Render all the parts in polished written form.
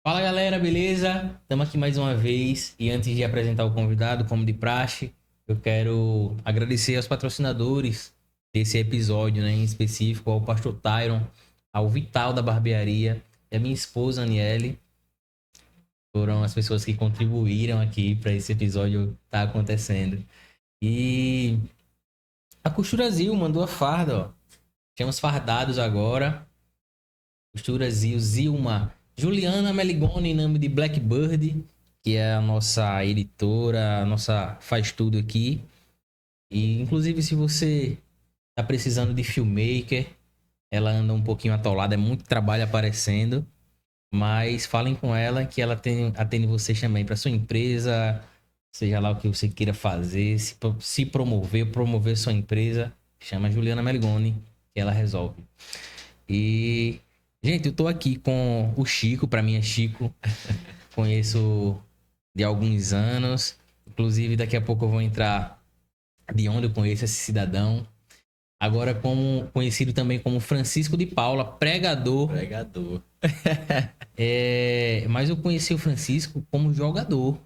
Fala galera, beleza? Estamos aqui mais uma vez e antes de apresentar o convidado, como de praxe, eu quero agradecer aos patrocinadores desse episódio, né, em específico, ao Pastor Tyron, ao Vital da Barbearia e a minha esposa Aniele. Foram as pessoas que contribuíram aqui para esse episódio estar acontecendo. E a Costurazil mandou a farda, ó. Temos fardados agora. Costurazil, Zilma. Juliana Meligoni, em nome de Blackbird, que é a nossa editora, a nossa faz tudo aqui. E inclusive se você tá precisando de filmmaker, ela anda um pouquinho atolada, é muito trabalho aparecendo, mas falem com ela que ela atende vocês também para sua empresa, seja lá o que você queira fazer, se promover sua empresa, chama Juliana Meligoni, que ela resolve. E, gente, eu tô aqui com o Chico, pra mim é Chico. Conheço de alguns anos. Inclusive, daqui a pouco eu vou entrar de onde eu conheço esse cidadão. Agora, como conhecido também como Francisco de Paula, pregador. Pregador. Mas eu conheci o Francisco como jogador.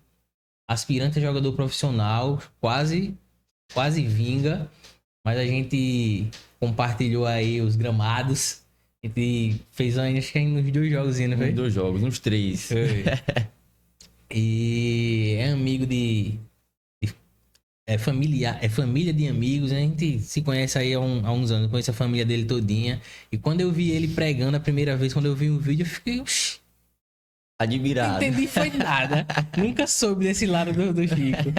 Aspirante a jogador profissional, quase vinga. Mas a gente compartilhou aí os gramados. A gente fez, acho que nos 2 jogos, não foi? Uns 2 jogos, uns 3. Foi. E é amigo é família de amigos, né? A gente se conhece aí há uns anos, conheço a família dele todinha. E quando eu vi ele pregando a primeira vez, quando eu vi um vídeo, eu fiquei, "Oxi, não Admirado. entendi foi nada. Nunca soube desse lado do Chico.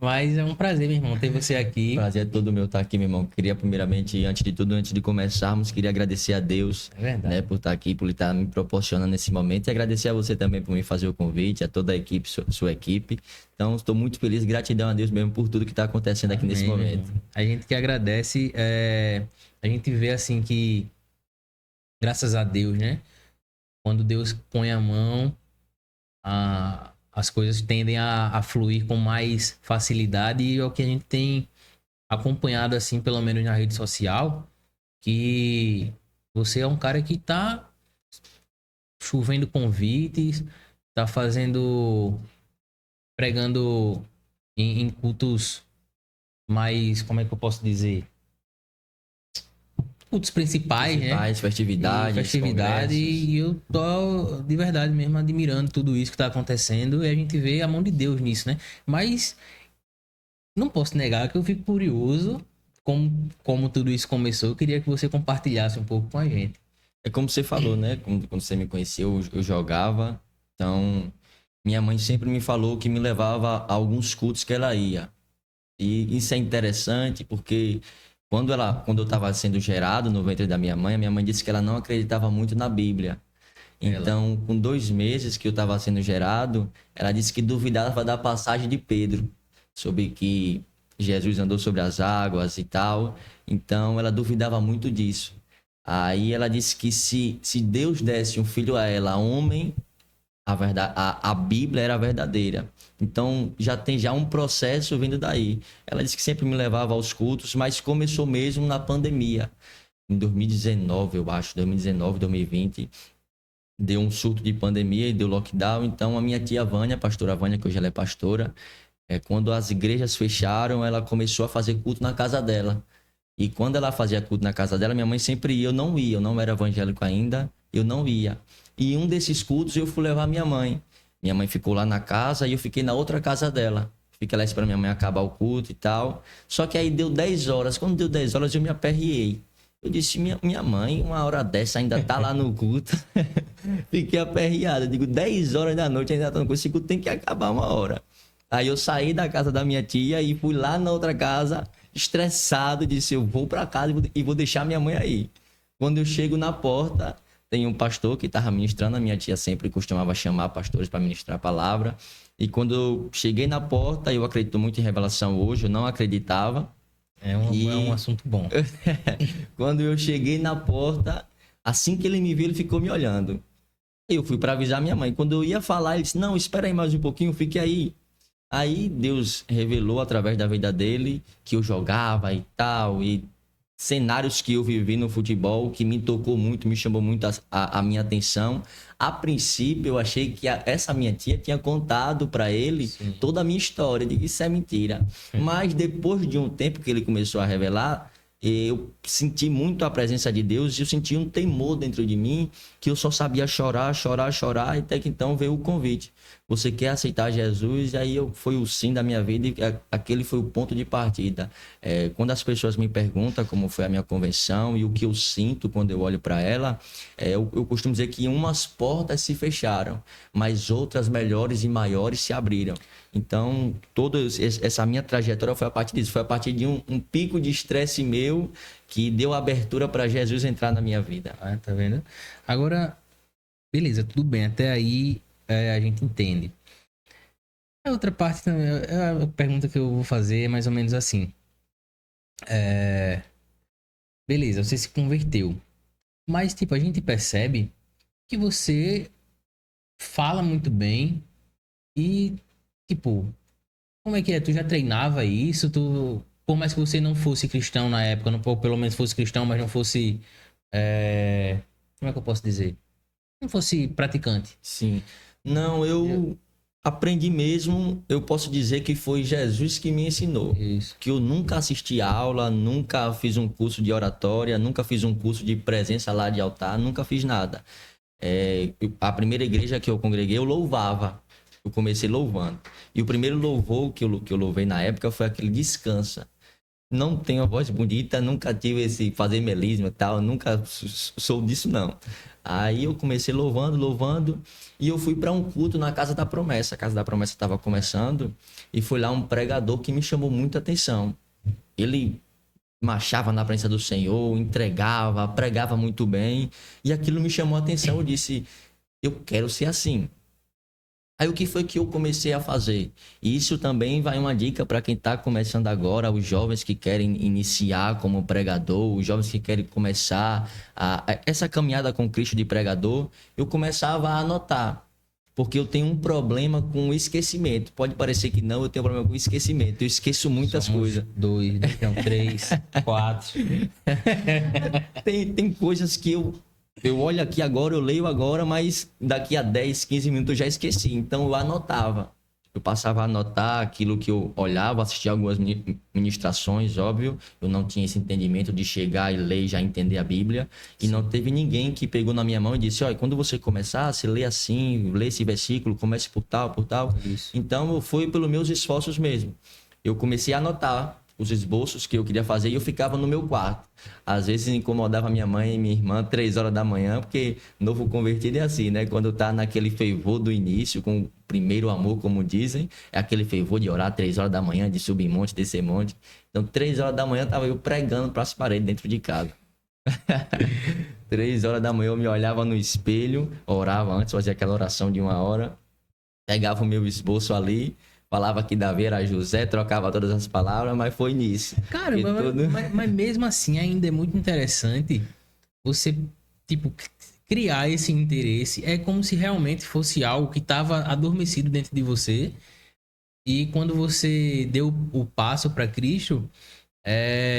Mas é um prazer, meu irmão, ter você aqui. Prazer é todo meu estar aqui, meu irmão. Queria primeiramente, antes de tudo, antes de começarmos, queria agradecer a Deus, É verdade. né, por estar aqui, por estar me proporcionando esse momento e agradecer a você também por me fazer o convite, a toda a equipe, sua equipe. Então, estou muito feliz, gratidão a Deus mesmo por tudo que está acontecendo aqui nesse Amém, meu momento. irmão. A gente que agradece, a gente vê assim que, graças a Deus, né? Quando Deus põe a mão, as coisas tendem a fluir com mais facilidade e é o que a gente tem acompanhado, assim, pelo menos na rede social, que você é um cara que tá chovendo convites, tá pregando em cultos mais, como é que eu posso dizer? Cultos principais, né? Festividades, Festividade, congressos. e eu tô de verdade mesmo admirando tudo isso que tá acontecendo e a gente vê a mão de Deus nisso, né? Mas não posso negar que eu fico curioso como tudo isso começou. Eu queria que você compartilhasse um pouco com a gente. É como você falou, né? Quando você me conheceu, eu jogava. Então, minha mãe sempre me falou que me levava a alguns cultos que ela ia. E isso é interessante porque quando eu estava sendo gerado no ventre da minha mãe, a minha mãe disse que ela não acreditava muito na Bíblia. Então, com 2 meses que eu estava sendo gerado, ela disse que duvidava da passagem de Pedro, sobre que Jesus andou sobre as águas e tal. Então, ela duvidava muito disso. Aí ela disse que se Deus desse um filho a ela, homem, a Bíblia era verdadeira. Então, já um processo vindo daí. Ela disse que sempre me levava aos cultos, mas começou mesmo na pandemia. Em 2019, eu acho, 2019, 2020, deu um surto de pandemia e deu lockdown. Então, a minha tia Vânia, a pastora Vânia, que hoje ela é pastora, quando as igrejas fecharam, ela começou a fazer culto na casa dela. E quando ela fazia culto na casa dela, minha mãe sempre ia, eu não era evangélico ainda, eu não ia. E um desses cultos eu fui levar minha mãe. Minha mãe ficou lá na casa e eu fiquei na outra casa dela. Fiquei lá esperando minha mãe acabar o culto e tal. Só que aí deu 10 horas. Quando deu 10 horas, eu me aperriei. Eu disse, minha mãe, uma hora dessa ainda tá lá no culto. Fiquei aperreado. Eu digo, 10 horas da noite ainda tá no culto. Esse culto tem que acabar uma hora. Aí eu saí da casa da minha tia e fui lá na outra casa, estressado. Disse, eu vou pra casa e vou deixar minha mãe aí. Quando eu chego na porta, tem um pastor que estava ministrando. A minha tia sempre costumava chamar pastores para ministrar a palavra. E quando eu cheguei na porta, eu acredito muito em revelação hoje, eu não acreditava. É um assunto bom. Quando eu cheguei na porta, assim que ele me viu, ele ficou me olhando. Eu fui para avisar minha mãe. Quando eu ia falar, ele disse, não, espera aí mais um pouquinho, fique aí. Aí Deus revelou através da vida dele que eu jogava e tal, e cenários que eu vivi no futebol que me tocou muito, me chamou muito a minha atenção. A princípio, eu achei que essa minha tia tinha contado para ele toda a minha história. Eu digo, isso é mentira. Mas depois de um tempo que ele começou a revelar, eu senti muito a presença de Deus e eu senti um temor dentro de mim que eu só sabia chorar, chorar, chorar, e até que então veio o convite. Você quer aceitar Jesus? E aí foi o sim da minha vida e aquele foi o ponto de partida. Quando as pessoas me perguntam como foi a minha conversão e o que eu sinto quando eu olho para ela, eu costumo dizer que umas portas se fecharam, mas outras melhores e maiores se abriram. Então, toda essa minha trajetória foi a partir disso. Foi a partir de um pico de estresse meu que deu abertura para Jesus entrar na minha vida. Ah, tá vendo? Agora, beleza, tudo bem. Até aí a gente entende. A outra parte também, a pergunta que eu vou fazer é mais ou menos assim. Beleza, você se converteu. Mas, tipo, a gente percebe que você fala muito bem e, tipo, como é que é? Tu já treinava isso? Por mais que você não fosse cristão na época, ou pelo menos fosse cristão, mas não fosse... como é que eu posso dizer? Não fosse praticante. Sim. Não, eu aprendi mesmo, eu posso dizer que foi Jesus que me ensinou. Isso. Que eu nunca assisti aula, nunca fiz um curso de oratória, nunca fiz um curso de presença lá de altar, nunca fiz nada. A primeira igreja que eu congreguei, eu louvava. Eu comecei louvando. E o primeiro louvor que eu louvei na época foi aquele Descansa. Não tenho a voz bonita, nunca tive esse fazer melisma e tal, nunca sou disso não. Aí eu comecei louvando, e eu fui para um culto na Casa da Promessa. A Casa da Promessa estava começando e foi lá um pregador que me chamou muita atenção. Ele marchava na presença do Senhor, entregava, pregava muito bem, e aquilo me chamou a atenção. Eu disse, eu quero ser assim. Aí o que foi que eu comecei a fazer? E isso também vai uma dica para quem está começando agora, os jovens que querem iniciar como pregador, os jovens que querem começar essa caminhada com Cristo de pregador. Eu começava a anotar, porque eu tenho um problema com o esquecimento. Pode parecer que não, eu tenho um problema com o esquecimento. Eu esqueço muitas coisas. 2, então 3, 4. Tem coisas que eu olho aqui agora, eu leio agora, mas daqui a 10, 15 minutos eu já esqueci. Então eu anotava. Eu passava a anotar aquilo que eu olhava, assistia algumas ministrações, óbvio. Eu não tinha esse entendimento de chegar e ler e já entender a Bíblia. E não teve ninguém que pegou na minha mão e disse, olha, quando você começar, você lê assim, lê esse versículo, comece por tal, por tal. Isso. Então foi pelos meus esforços mesmo. Eu comecei a anotar os esboços que eu queria fazer e eu ficava no meu quarto. Às vezes incomodava minha mãe e minha irmã 3 horas da manhã, porque novo convertido é assim, né? Quando tá naquele fervor do início, com o primeiro amor, como dizem, é aquele fervor de orar 3 horas da manhã, de subir monte, descer monte. Então 3 horas da manhã tava eu pregando para as paredes dentro de casa. 3 horas da manhã eu me olhava no espelho, orava antes, fazia aquela oração de 1 hora, pegava o meu esboço ali, falava que Davi era José, trocava todas as palavras, mas foi nisso. Cara, mas mesmo assim ainda é muito interessante você, tipo, criar esse interesse. É como se realmente fosse algo que estava adormecido dentro de você. E quando você deu o passo para Cristo,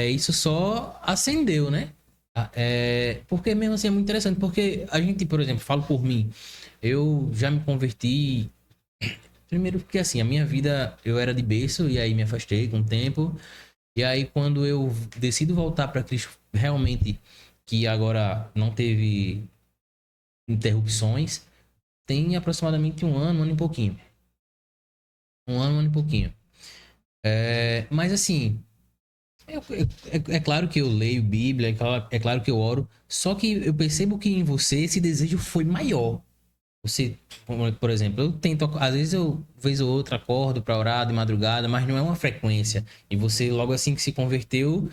isso só acendeu, né? Porque mesmo assim é muito interessante. Porque a gente, por exemplo, falo por mim, eu já me converti... Primeiro porque, assim, a minha vida, eu era de berço e aí me afastei com o tempo. E aí, quando eu decido voltar para Cristo, realmente, que agora não teve interrupções, tem aproximadamente um ano e pouquinho. Um ano e pouquinho. Mas, assim, é claro que eu leio Bíblia, é claro que eu oro, só que eu percebo que em você esse desejo foi maior. Você, por exemplo, eu tento, às vezes eu, vez ou outra, acordo para orar de madrugada, mas não é uma frequência. E você, logo assim que se converteu,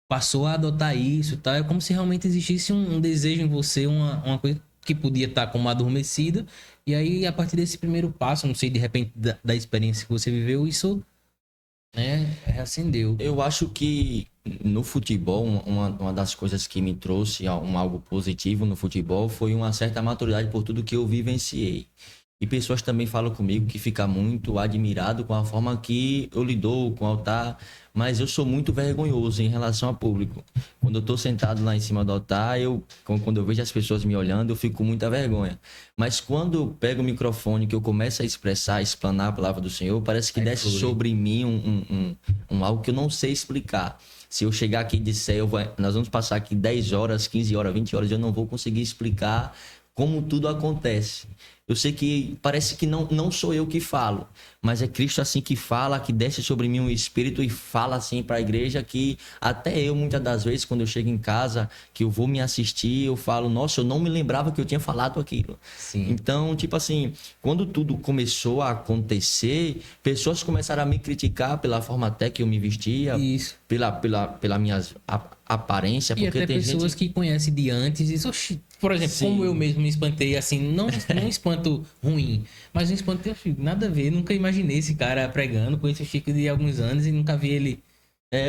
passou a adotar isso, tá? É como se realmente existisse um desejo em você, uma coisa que podia estar como adormecida. E aí, a partir desse primeiro passo, não sei, de repente, da experiência que você viveu, isso, né, reacendeu. Eu acho que no futebol, uma das coisas que me trouxe algo positivo no futebol foi uma certa maturidade por tudo que eu vivenciei. E pessoas também falam comigo que fica muito admirado com a forma que eu lido com o altar, mas eu sou muito vergonhoso em relação ao público. Quando eu tô sentado lá em cima do altar, quando eu vejo as pessoas me olhando, eu fico com muita vergonha. Mas quando eu pego o microfone, que eu começo a expressar, explanar a palavra do Senhor, parece que desce sobre mim algo que eu não sei explicar. Se eu chegar aqui e disser, nós vamos passar aqui 10 horas, 15 horas, 20 horas, eu não vou conseguir explicar como tudo acontece. Eu sei que parece que não sou eu que falo, mas é Cristo assim que fala, que desce sobre mim um espírito e fala assim para a igreja, que até eu, muitas das vezes, quando eu chego em casa, que eu vou me assistir, eu falo, nossa, eu não me lembrava que eu tinha falado aquilo. Sim. Então, tipo assim, quando tudo começou a acontecer, pessoas começaram a me criticar pela forma até que eu me vestia, Isso. pela minha aparência, E porque até tem pessoas gente... que conhecem de antes e dizem, "Oxi", por exemplo, Sim. como eu mesmo me espantei, assim, não um espanto ruim, mas um espanto, oxi, nada a ver, nunca imaginei esse cara pregando, conheço o Chico de alguns anos e nunca vi ele.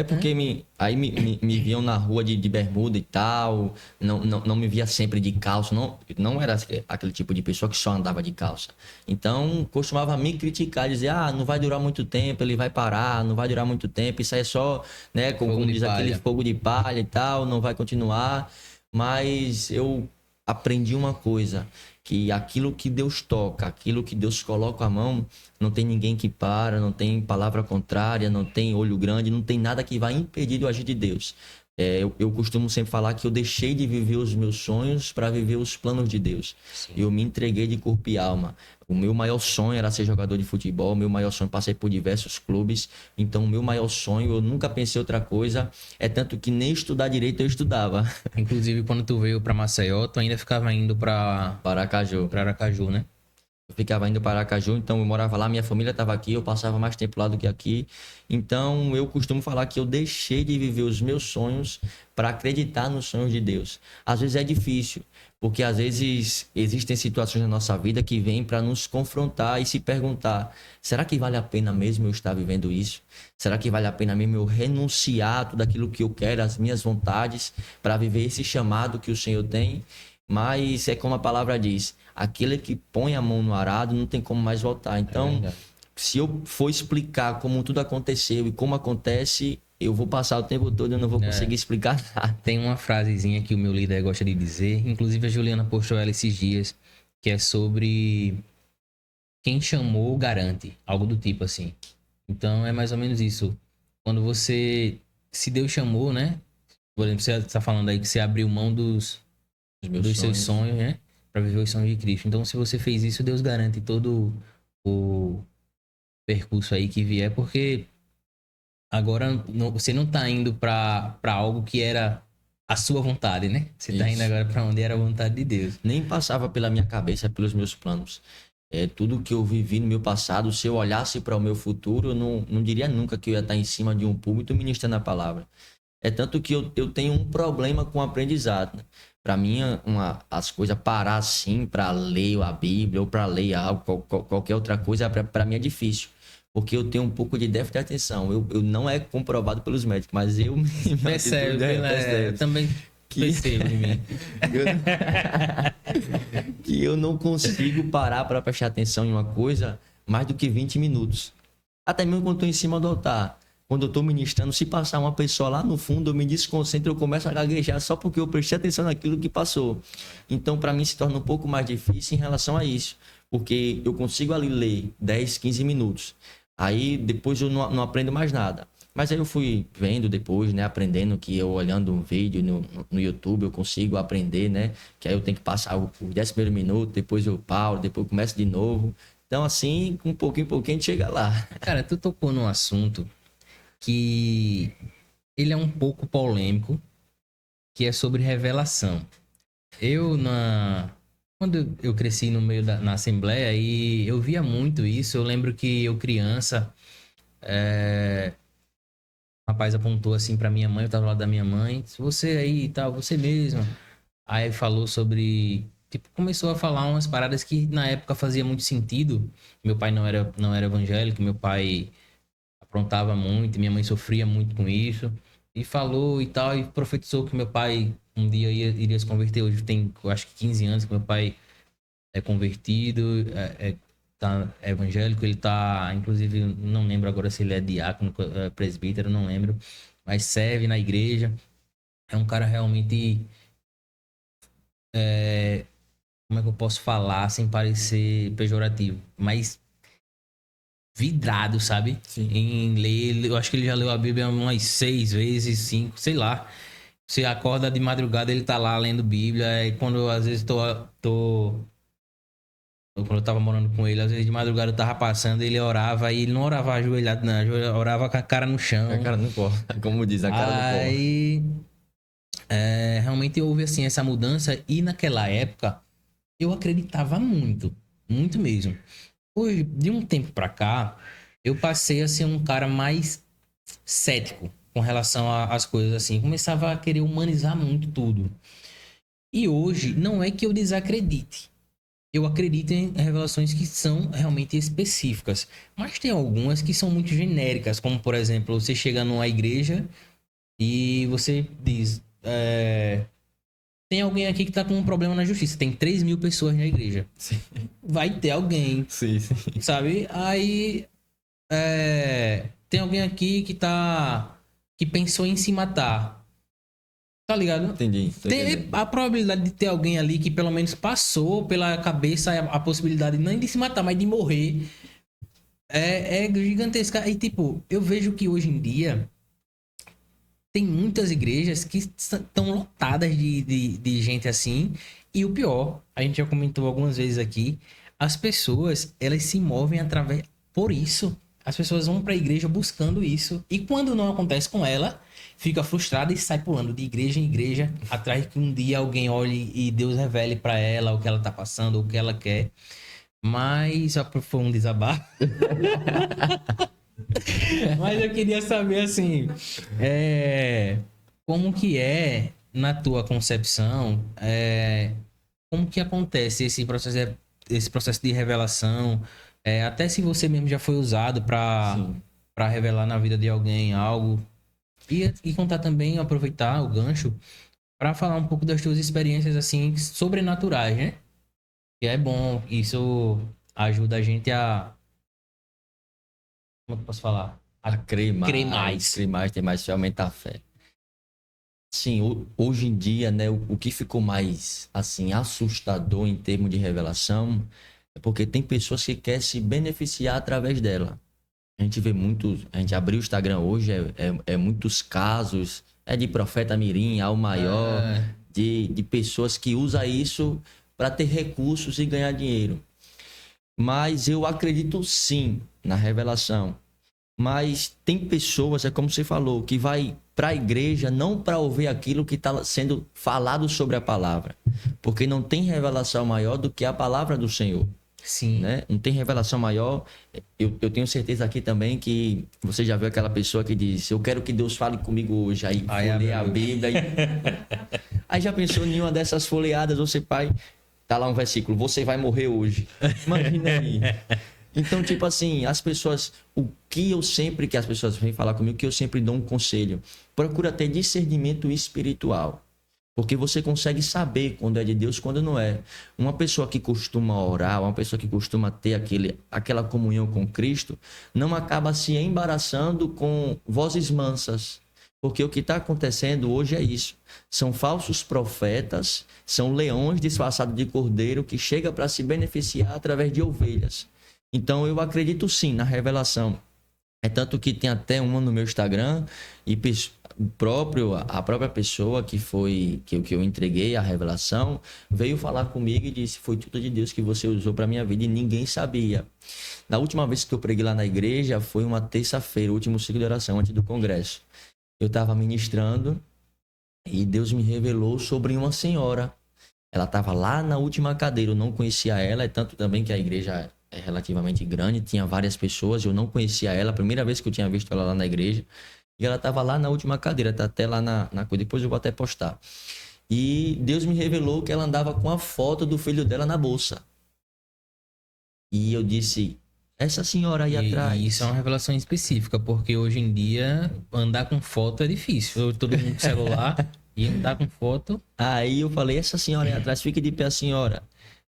Porque me viam na rua de bermuda e tal, não me via sempre de calça, não era aquele tipo de pessoa que só andava de calça. Então, costumava me criticar, dizer, não vai durar muito tempo, ele vai parar, não vai durar muito tempo, isso aí é só, né, como diz aquele fogo de palha e tal, não vai continuar. Mas eu aprendi uma coisa, que aquilo que Deus toca, aquilo que Deus coloca a mão, não tem ninguém que para, não tem palavra contrária, não tem olho grande, não tem nada que vai impedir do agir de Deus. Eu costumo sempre falar que eu deixei de viver os meus sonhos para viver os planos de Deus. Sim. Eu me entreguei de corpo e alma. O meu maior sonho era ser jogador de futebol, o meu maior sonho, passei por diversos clubes, então o meu maior sonho, eu nunca pensei outra coisa, é tanto que nem estudar direito eu estudava. Inclusive, quando tu veio pra Maceió, tu ainda ficava indo pra Aracaju, né? Eu ficava indo para Aracaju, então eu morava lá, minha família estava aqui, eu passava mais tempo lá do que aqui. Então eu costumo falar que eu deixei de viver os meus sonhos para acreditar nos sonhos de Deus. Às vezes é difícil, porque às vezes existem situações na nossa vida que vêm para nos confrontar e se perguntar: será que vale a pena mesmo eu estar vivendo isso? Será que vale a pena mesmo eu renunciar a tudo aquilo que eu quero, as minhas vontades, para viver esse chamado que o Senhor tem? Mas é como a palavra diz, aquele que põe a mão no arado não tem como mais voltar. Então, se eu for explicar como tudo aconteceu e como acontece, eu vou passar o tempo todo e eu não vou conseguir explicar nada. Tem uma frasezinha que o meu líder gosta de dizer, inclusive a Juliana postou ela esses dias, que é sobre quem chamou garante, algo do tipo assim. Então é mais ou menos isso. Quando você, se Deus chamou, né? Por exemplo, você está falando aí que você abriu mão dos seus sonhos, né? Para viver os sonhos de Cristo. Então, se você fez isso, Deus garante todo o percurso aí que vier, porque agora você não tá indo para algo que era a sua vontade, né? Você tá indo agora para onde era a vontade de Deus. Nem passava pela minha cabeça, pelos meus planos. Tudo que eu vivi no meu passado, se eu olhasse para o meu futuro, eu não diria nunca que eu ia estar em cima de um púlpito ministrando a palavra. É tanto que eu tenho um problema com o aprendizado, né? Para mim, as coisas parar assim para ler a Bíblia ou para ler algo, qualquer outra coisa, para mim é difícil. Porque eu tenho um pouco de déficit de atenção. Eu não é comprovado pelos médicos, mas eu me percebo, eu também percebo em mim. Que eu não consigo parar para prestar atenção em uma coisa mais do que 20 minutos. Até mesmo quando estou em cima do altar. Quando eu estou ministrando, se passar uma pessoa lá no fundo, eu me desconcentro, eu começo a gaguejar só porque eu prestei atenção naquilo que passou. Então, para mim, se torna um pouco mais difícil em relação a isso. Porque eu consigo ali ler 10, 15 minutos. Aí, depois eu não aprendo mais nada. Mas aí eu fui vendo depois, né? Aprendendo que eu olhando um vídeo no YouTube, eu consigo aprender, né? Que aí eu tenho que passar os 10 primeiros minutos, depois eu paro, depois eu começo de novo. Então, assim, um pouquinho em pouquinho a gente chega lá. Cara, tu tocou num assunto que ele é um pouco polêmico, que é sobre revelação. Quando eu cresci no meio na Assembleia, e eu via muito isso. Eu lembro que eu criança, o rapaz apontou assim pra minha mãe, eu tava do lado da minha mãe, você aí e tal, você mesmo. Aí falou sobre, tipo, começou a falar umas paradas que na época fazia muito sentido. Meu pai não era evangélico, meu pai aprontava muito, minha mãe sofria muito com isso. E falou e tal, e profetizou que meu pai um dia iria se converter. Hoje tem, eu acho que 15 anos que meu pai é convertido, é evangélico, ele tá, inclusive, não lembro agora se ele é diácono, presbítero, não lembro, mas serve na igreja. É um cara realmente, como é que eu posso falar sem parecer pejorativo, mas vidrado, sabe? Sim. Em ler, eu acho que ele já leu a Bíblia umas 6 vezes, 5, sei lá. Você acorda de madrugada, ele tá lá lendo Bíblia, e quando eu, às vezes quando eu tava morando com ele, às vezes de madrugada eu tava passando, ele orava, e ele não orava ajoelhado, não, orava com a cara no chão. A cara no pó. Como diz, a cara no pó. Aí, realmente houve assim essa mudança, e naquela época eu acreditava muito, muito mesmo. Hoje, de um tempo pra cá, eu passei a ser um cara mais cético com relação às coisas assim. Começava a querer humanizar muito tudo. E hoje, não é que eu desacredite. Eu acredito em revelações que são realmente específicas. Mas tem algumas que são muito genéricas. Como, por exemplo, você chega numa igreja e você diz... tem alguém aqui que tá com um problema na justiça. Tem 3.000 pessoas na igreja. Sim. Vai ter alguém, Sim, sim. sabe? Aí... tem alguém aqui que pensou em se matar. Tá ligado? Entendi. Tô entendendo. A probabilidade de ter alguém ali que pelo menos passou pela cabeça a possibilidade nem de se matar, mas de morrer é gigantesca. E tipo, eu vejo que hoje em dia tem muitas igrejas que estão lotadas de gente assim. E o pior, a gente já comentou algumas vezes aqui, as pessoas, elas se movem através... Por isso, as pessoas vão pra igreja buscando isso. E quando não acontece com ela, fica frustrada e sai pulando de igreja em igreja, atrás que um dia alguém olhe e Deus revele pra ela o que ela tá passando, o que ela quer. Mas já foi um desabafo. Mas eu queria saber, assim, como que é, na tua concepção, como que acontece esse processo de revelação, até se você mesmo já foi usado Sim. para revelar na vida de alguém algo, e contar também, aproveitar o gancho, para falar um pouco das tuas experiências, assim, sobrenaturais, né? Que é bom, isso ajuda a gente a... Como é que eu posso falar? A crer mais. Crer mais. Crer mais, ter mais fé, aumentar a fé. Sim, hoje em dia, né, o que ficou mais, assim, assustador em termos de revelação é porque tem pessoas que querem se beneficiar através dela. A gente vê muitos, a gente abriu o Instagram hoje, é muitos casos, de profeta mirim, ao maior, de pessoas que usam isso para ter recursos e ganhar dinheiro. Mas eu acredito sim na revelação. Mas tem pessoas, é como você falou, que vai para a igreja não para ouvir aquilo que está sendo falado sobre a palavra. Porque não tem revelação maior do que a palavra do Senhor. Sim. Né? Não tem revelação maior. Eu tenho certeza aqui também que você já viu aquela pessoa que diz: eu quero que Deus fale comigo hoje. Aí folheia a Bíblia. Aí já pensou em uma dessas folheadas, você, pai, tá lá um versículo: você vai morrer hoje. Imagina aí. Então, tipo assim, as pessoas... que as pessoas vêm falar comigo, que eu sempre dou um conselho. Procura ter discernimento espiritual. Porque você consegue saber quando é de Deus e quando não é. Uma pessoa que costuma orar, uma pessoa que costuma ter aquela comunhão com Cristo, não acaba se embaraçando com vozes mansas. Porque o que está acontecendo hoje é isso. São falsos profetas, são leões disfarçados de cordeiro que chegam para se beneficiar através de ovelhas. Então, eu acredito sim na revelação. É tanto que tem até uma no meu Instagram e a própria pessoa que eu entreguei a revelação veio falar comigo e disse: foi tudo de Deus que você usou para minha vida e ninguém sabia. Na última vez que eu preguei lá na igreja foi uma terça-feira, o último ciclo de oração antes do congresso. Eu estava ministrando e Deus me revelou sobre uma senhora. Ela estava lá na última cadeira, eu não conhecia ela, é tanto também que a igreja é relativamente grande, tinha várias pessoas, eu não conhecia ela, a primeira vez que eu tinha visto ela lá na igreja, e ela estava lá na última cadeira, tá até lá na coisa, depois eu vou até postar. E Deus me revelou que ela andava com a foto do filho dela na bolsa. E eu disse: essa senhora aí atrás... E isso é uma revelação específica, porque hoje em dia andar com foto é difícil. Todo mundo com celular e andar com foto... Aí eu falei: essa senhora aí atrás, fique de pé, a senhora.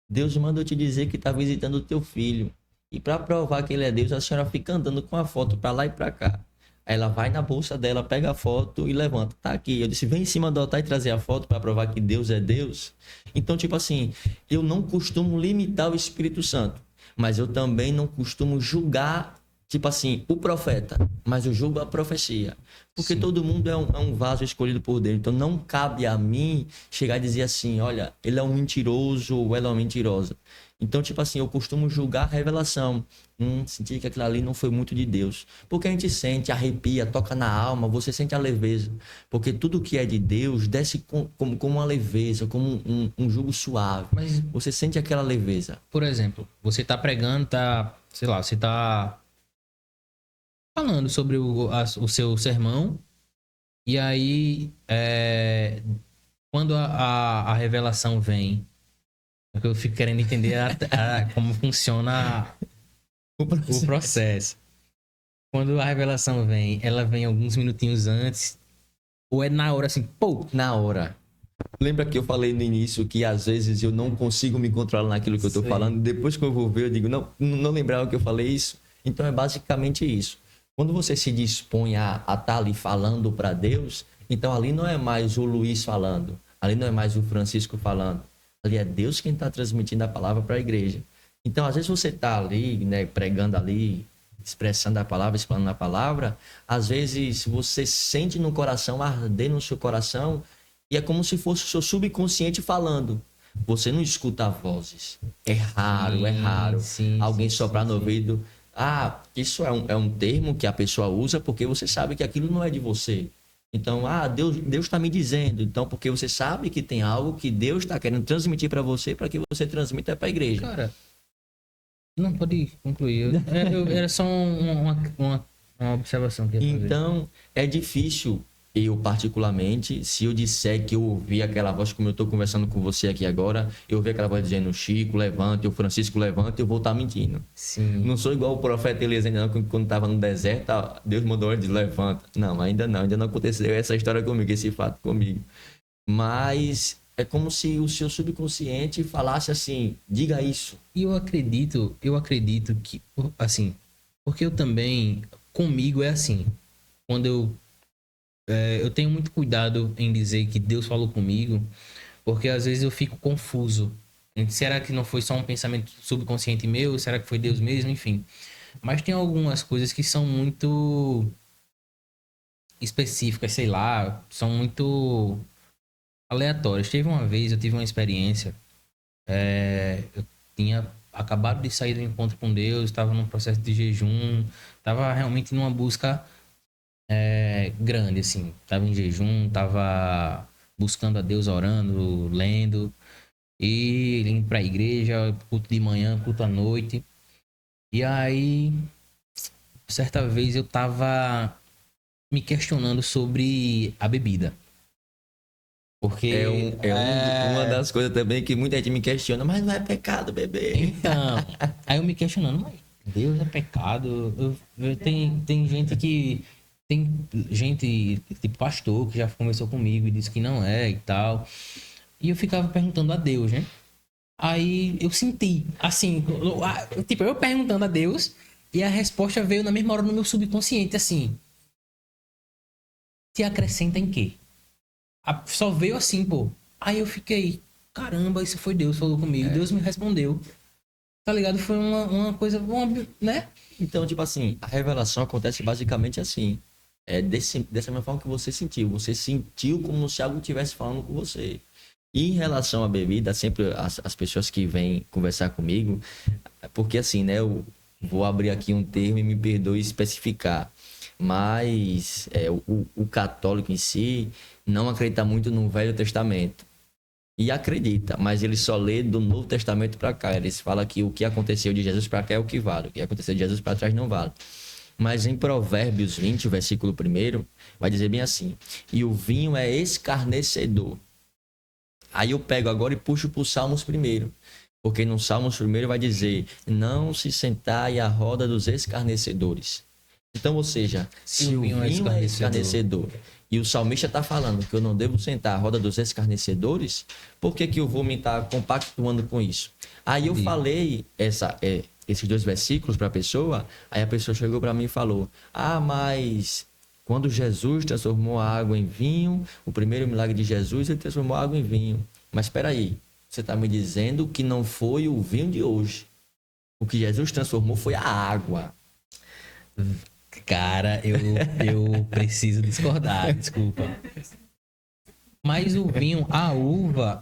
Deus manda eu te dizer que tá visitando o teu filho. E para provar que ele é Deus, a senhora fica andando com a foto para lá e para cá. Aí ela vai na bolsa dela, pega a foto e levanta. Tá aqui. Eu disse, vem em cima do altar e trazer a foto para provar que Deus é Deus. Então, tipo assim, eu não costumo limitar o Espírito Santo, mas eu também não costumo julgar, tipo assim, o profeta, mas eu julgo a profecia. Porque Sim. todo mundo é um vaso escolhido por Deus. Então não cabe a mim chegar e dizer assim, olha, ele é um mentiroso ou ela é uma mentirosa. Então, tipo assim, eu costumo julgar a revelação. Senti que aquilo ali não foi muito de Deus. Porque a gente sente, arrepia, toca na alma, você sente a leveza. Porque tudo que é de Deus desce como uma leveza, como um jugo suave. Mas, Você sente aquela leveza. por exemplo, você tá pregando, tá, sei lá, você tá falando sobre o seu sermão, e aí, quando a revelação vem, é que eu fico querendo entender como funciona o processo. Quando a revelação vem, ela vem alguns minutinhos antes, ou é na hora assim, pô, Na hora. Lembra que eu falei no início que às vezes eu não consigo me controlar naquilo que eu tô Sei. falando? Depois que eu vou ver, eu digo, não lembrava que eu falei isso. Então é basicamente isso. Quando você se dispõe a estar ali falando para Deus, então ali não é mais o Luiz falando, ali não é mais o Francisco falando. Ali é Deus quem está transmitindo a palavra para a igreja. Então, às vezes você está ali, né, pregando ali, expressando a palavra, explanando a palavra, às vezes você sente no coração, arder no seu coração, e é como se fosse o seu subconsciente falando. Você não escuta vozes. É raro. sim, Alguém sim, soprar sim, no sim. ouvido. Ah, isso é um termo que a pessoa usa porque você sabe que aquilo não é de você. Então, Deus está me dizendo. Então, porque você sabe que tem algo que Deus está querendo transmitir para que você transmita para a igreja. Cara, não pode concluir. Era só uma observação que eu ia fazer. Então, é difícil, eu particularmente, se eu disser que eu ouvi aquela voz, como eu estou conversando com você aqui agora, eu ouvi aquela voz dizendo, Chico, levante, o Francisco, levante, eu vou estar mentindo. Sim. Não sou igual o profeta Elias, ainda não, quando estava no deserto, Deus mandou ele dizer, levanta. Não, ainda não aconteceu essa história comigo, esse fato comigo. Mas é como se o seu subconsciente falasse assim, diga isso. E eu acredito que, assim, porque eu também, comigo é assim, quando eu tenho muito cuidado em dizer que Deus falou comigo, porque às vezes eu fico confuso. Será que não foi só um pensamento subconsciente meu? Será que foi Deus mesmo? Enfim. Mas tem algumas coisas que são muito específicas, sei lá, são muito aleatórias. Teve uma vez, eu tive uma experiência, eu tinha acabado de sair do encontro com Deus, estava num processo de jejum, estava realmente numa busca grande, assim. Estava em jejum, estava buscando a Deus, orando, lendo, e indo para a igreja, culto de manhã, culto à noite. E aí, certa vez eu estava me questionando sobre a bebida. Porque Uma das coisas também que muita gente me questiona, mas não é pecado beber. então, aí eu me questionando, mas Deus é pecado. Tem gente que. Tem gente, tipo pastor, que já conversou comigo e disse que não é e tal. E eu ficava perguntando a Deus, né? Aí eu senti, assim, tipo, eu perguntando a Deus e a resposta veio na mesma hora no meu subconsciente, assim. Te acrescenta em quê? Só veio assim, pô. Aí eu fiquei, caramba, isso foi Deus que falou comigo. Deus me respondeu. Tá ligado? Foi uma coisa, né? Então, tipo assim, a revelação acontece basicamente assim. É dessa mesma forma que você sentiu. Você sentiu como se algo estivesse falando com você. E em relação à bebida, sempre as pessoas que vêm conversar comigo, porque assim, né? Eu vou abrir aqui um termo e me perdoe especificar. Mas o católico em si não acredita muito no Velho Testamento. E acredita, mas ele só lê do Novo Testamento para cá. Eles falam que o que aconteceu de Jesus para cá é o que vale. O que aconteceu de Jesus para trás não vale. Mas em Provérbios 20, o versículo 1, vai dizer bem assim: e o vinho é escarnecedor. Aí eu pego agora e puxo para o Salmos 1. Porque no Salmos 1 vai dizer: não se sentai à roda dos escarnecedores. Então, ou seja, se o vinho é escarnecedor e o salmista está falando que eu não devo sentar à roda dos escarnecedores, por que que eu vou me estar compactuando com isso? Aí eu Entendi. falei esses 2 versículos para a pessoa, aí a pessoa chegou para mim e falou: ah, mas quando Jesus transformou a água em vinho, o primeiro milagre de Jesus, ele transformou a água em vinho. Mas espera aí, você está me dizendo que não foi o vinho de hoje. O que Jesus transformou foi a água. Cara, eu preciso discordar, desculpa. Mas o vinho, a uva,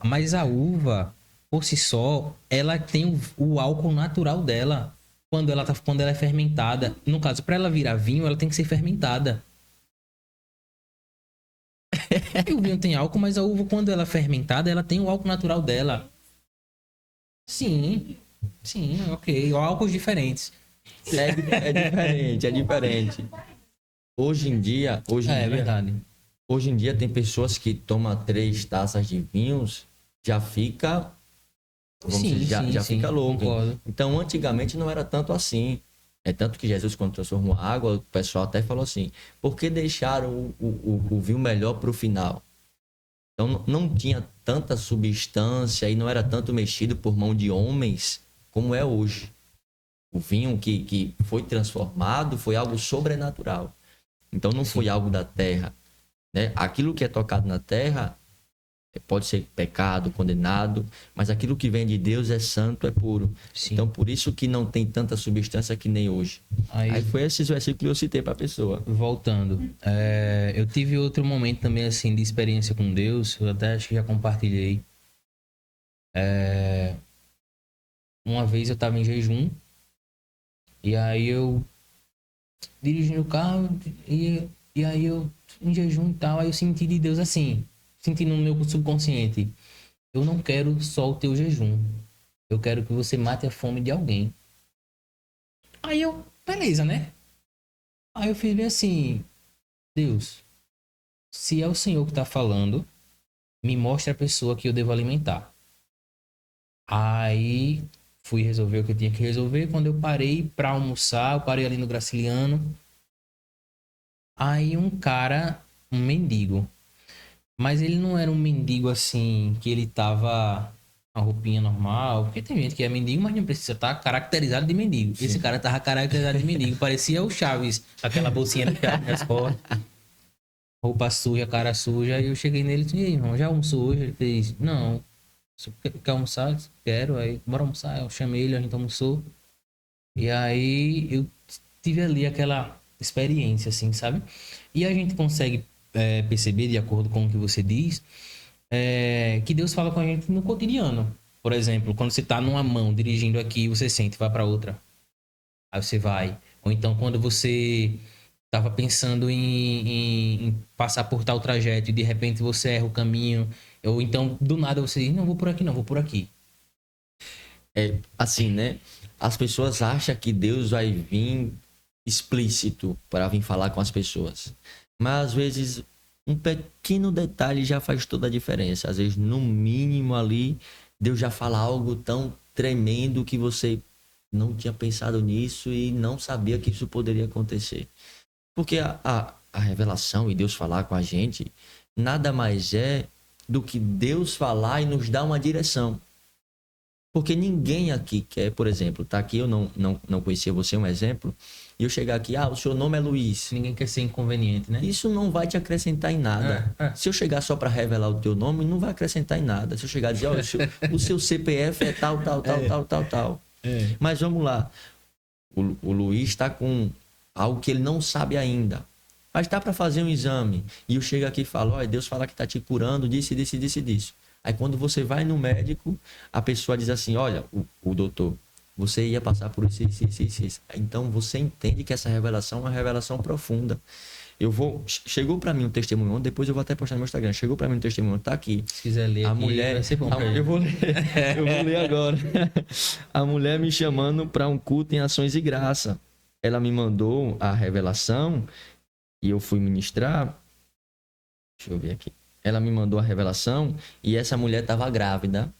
por si só, ela tem o álcool natural dela. Quando ela é fermentada. No caso, para ela virar vinho, ela tem que ser fermentada. E o vinho tem álcool, mas a uva, quando ela é fermentada, ela tem o álcool natural dela. Sim, sim, ok. Álcools diferentes. É diferente, é diferente. Hoje em dia, É verdade. hoje em dia tem pessoas que tomam 3 taças de vinhos, já fica, vamos Sim, dizer, sim, já sim, fica louco. concordo. Então, antigamente não era tanto assim. É tanto que Jesus, quando transformou a água, o pessoal até falou assim: por que deixaram o vinho melhor para o final? Então, não tinha tanta substância e não era tanto mexido por mão de homens como é hoje. O vinho que foi transformado foi algo sobrenatural. Então, não foi algo da terra, né? Aquilo que é tocado na terra pode ser pecado, condenado, mas aquilo que vem de Deus é santo, é puro. Sim. Então, por isso que não tem tanta substância que nem hoje. Aí foi esses versículos que eu citei para a pessoa. Voltando, eu tive outro momento também assim de experiência com Deus, eu até acho que já compartilhei. Uma vez eu tava em jejum e aí eu dirigindo o carro e aí eu em jejum e tal, aí eu senti de Deus assim, senti no meu subconsciente, eu não quero só o teu jejum, eu quero que você mate a fome de alguém. Aí eu, beleza, né? Aí eu fiz bem assim, Deus, se é o Senhor que tá falando, me mostra a pessoa que eu devo alimentar. Aí fui resolver o que eu tinha que resolver. Quando eu parei pra almoçar, eu parei ali no Graciliano. Aí um cara, um mendigo. Mas ele não era um mendigo assim, que ele tava com a roupinha normal. Porque tem gente que é mendigo, mas não precisa estar caracterizado de mendigo. Esse cara tava caracterizado de mendigo. Parecia o Chaves, aquela bolsinha de Chaves nas costas. Roupa suja, cara suja. Aí eu cheguei nele e disse: e aí, irmão, já almoçou hoje? Ele fez: não. Você quer almoçar? Eu disse, quero. Aí, bora almoçar. Eu chamei ele, a gente almoçou. E aí eu tive ali aquela experiência, assim, sabe? E a gente consegue perceber, de acordo com o que você diz, que Deus fala com a gente no cotidiano. Por exemplo, quando você tá numa mão dirigindo aqui, você sente, vai para outra. Aí você vai. Ou então quando você tava pensando em passar por tal trajeto e de repente você erra o caminho. Ou então, do nada, você diz, não vou por aqui, não, vou por aqui. É assim, né? As pessoas acham que Deus vai vir explícito para vir falar com as pessoas. Mas às vezes um pequeno detalhe já faz toda a diferença. Às vezes, no mínimo ali, Deus já fala algo tão tremendo que você não tinha pensado nisso e não sabia que isso poderia acontecer. Porque a revelação e Deus falar com a gente nada mais é do que Deus falar e nos dar uma direção. Porque ninguém aqui quer, por exemplo, tá aqui, eu não conhecia você, um exemplo, e eu chegar aqui, o seu nome é Luiz. Ninguém quer ser inconveniente, né? Isso não vai te acrescentar em nada. Se eu chegar só para revelar o teu nome, não vai acrescentar em nada. Se eu chegar e dizer, o seu CPF é tal, tal, tal, tal, tal, tal. Mas vamos lá. O Luiz está com algo que ele não sabe ainda. Mas tá para fazer um exame. E eu chego aqui e falo, olha, Deus fala que está te curando, disse. Aí quando você vai no médico, a pessoa diz assim, olha, o doutor, você ia passar por isso. Então você entende que essa revelação é uma revelação profunda. Chegou para mim um testemunho, depois eu vou até postar no meu Instagram. Chegou para mim um testemunho, tá aqui. Se quiser ler a aqui, mulher, vai ser bom pra eu vou ler, eu vou ler agora. A mulher me chamando para um culto em ações e graça. Ela me mandou a revelação e eu fui ministrar. Deixa eu ver aqui. Ela me mandou a revelação e essa mulher estava grávida.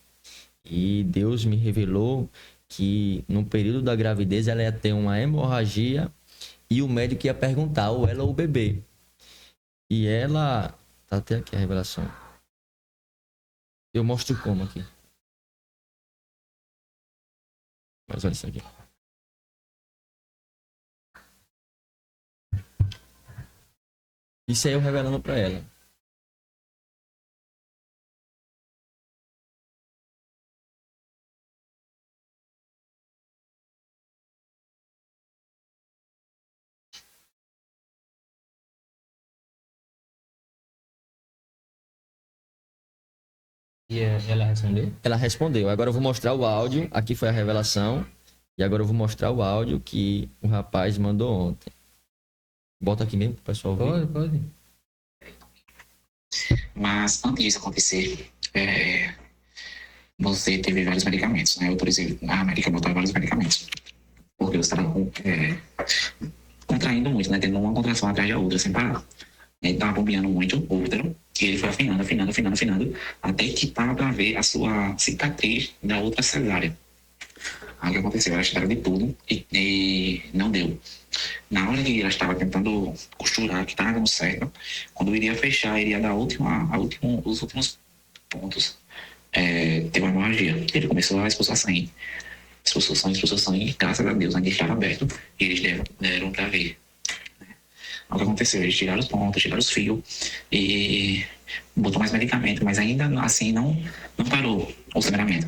E Deus me revelou que no período da gravidez ela ia ter uma hemorragia e o médico ia perguntar ou ela ou o bebê. E ela... Tá até aqui a revelação. Eu mostro como aqui. Mas olha isso aqui. Isso aí eu revelando pra ela. E ela respondeu? Ela respondeu. Agora eu vou mostrar o áudio. Aqui foi a revelação. E agora eu vou mostrar o áudio que o rapaz mandou ontem. Bota aqui mesmo pro pessoal ver. Pode. Mas antes disso acontecer, você teve vários medicamentos, né? Eu, por exemplo, a médica botou vários medicamentos. Porque você estava contraindo muito, né? Tendo uma contração atrás da outra, sem parar. Ele estava bombeando muito o útero, e ele foi afinando, até que estava para ver a sua cicatriz da outra cesárea. Aí o que aconteceu? Ela estava de tudo e não deu. Na hora que ela estava tentando costurar, que estava dando certo, quando iria fechar, iria dar os últimos pontos, teve uma hemorragia. Ele começou a expulsar sangue. Expulsou sangue, graças a Deus, ainda estava aberto, e eles deram para ver. O que aconteceu? Eles tiraram os pontos, tiraram os fios e botou mais medicamento, mas ainda assim não parou o sangramento.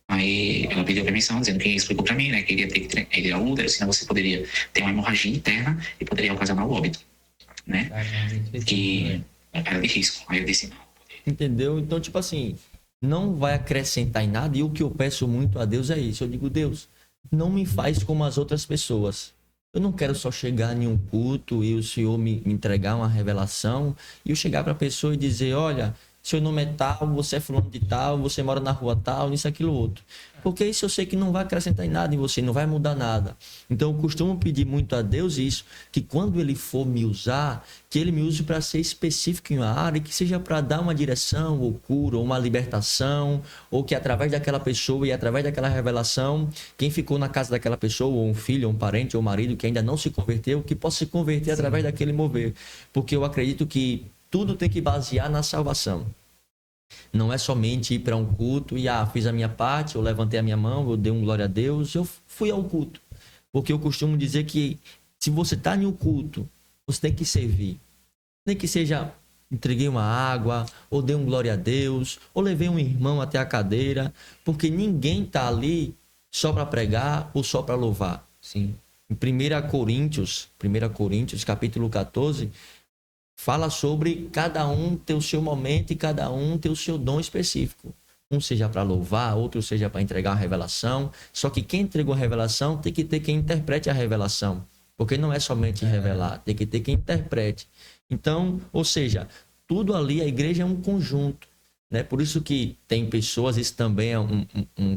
Aí ela pediu permissão, dizendo que explicou para mim, né, que iria ter que retirar o útero, senão você poderia ter uma hemorragia interna e poderia ocasionar o óbito, né? Que era de risco. Aí eu disse, não. Entendeu? Então, tipo assim, não vai acrescentar em nada. E o que eu peço muito a Deus é isso. Eu digo, Deus, não me faz como as outras pessoas. Eu não quero só chegar em um culto e o Senhor me entregar uma revelação e eu chegar para a pessoa e dizer, olha, seu nome é tal, você é fulano de tal, você mora na rua tal, isso, aquilo, outro. Porque isso eu sei que não vai acrescentar em nada em você, não vai mudar nada. Então eu costumo pedir muito a Deus isso, que quando Ele for me usar, que Ele me use para ser específico em uma área, que seja para dar uma direção, ou cura, ou uma libertação, ou que através daquela pessoa e através daquela revelação, quem ficou na casa daquela pessoa, ou um filho, ou um parente, ou um marido que ainda não se converteu, que possa se converter através daquele mover. Porque eu acredito que tudo tem que basear na salvação. Não é somente ir para um culto e fiz a minha parte, eu levantei a minha mão, eu dei um glória a Deus, eu fui ao culto. Porque eu costumo dizer que se você está em um culto, você tem que servir. Nem que seja, entreguei uma água, ou dei um glória a Deus, ou levei um irmão até a cadeira, porque ninguém está ali só para pregar ou só para louvar. Sim. Em 1 Coríntios, capítulo 14, fala sobre cada um ter o seu momento e cada um ter o seu dom específico. Um seja para louvar, outro seja para entregar uma revelação. Só que quem entregou a revelação tem que ter quem interprete a revelação. Porque não é somente revelar, tem que ter quem interprete. Então, ou seja, tudo ali, a igreja é um conjunto. Né? Por isso que tem pessoas, isso também é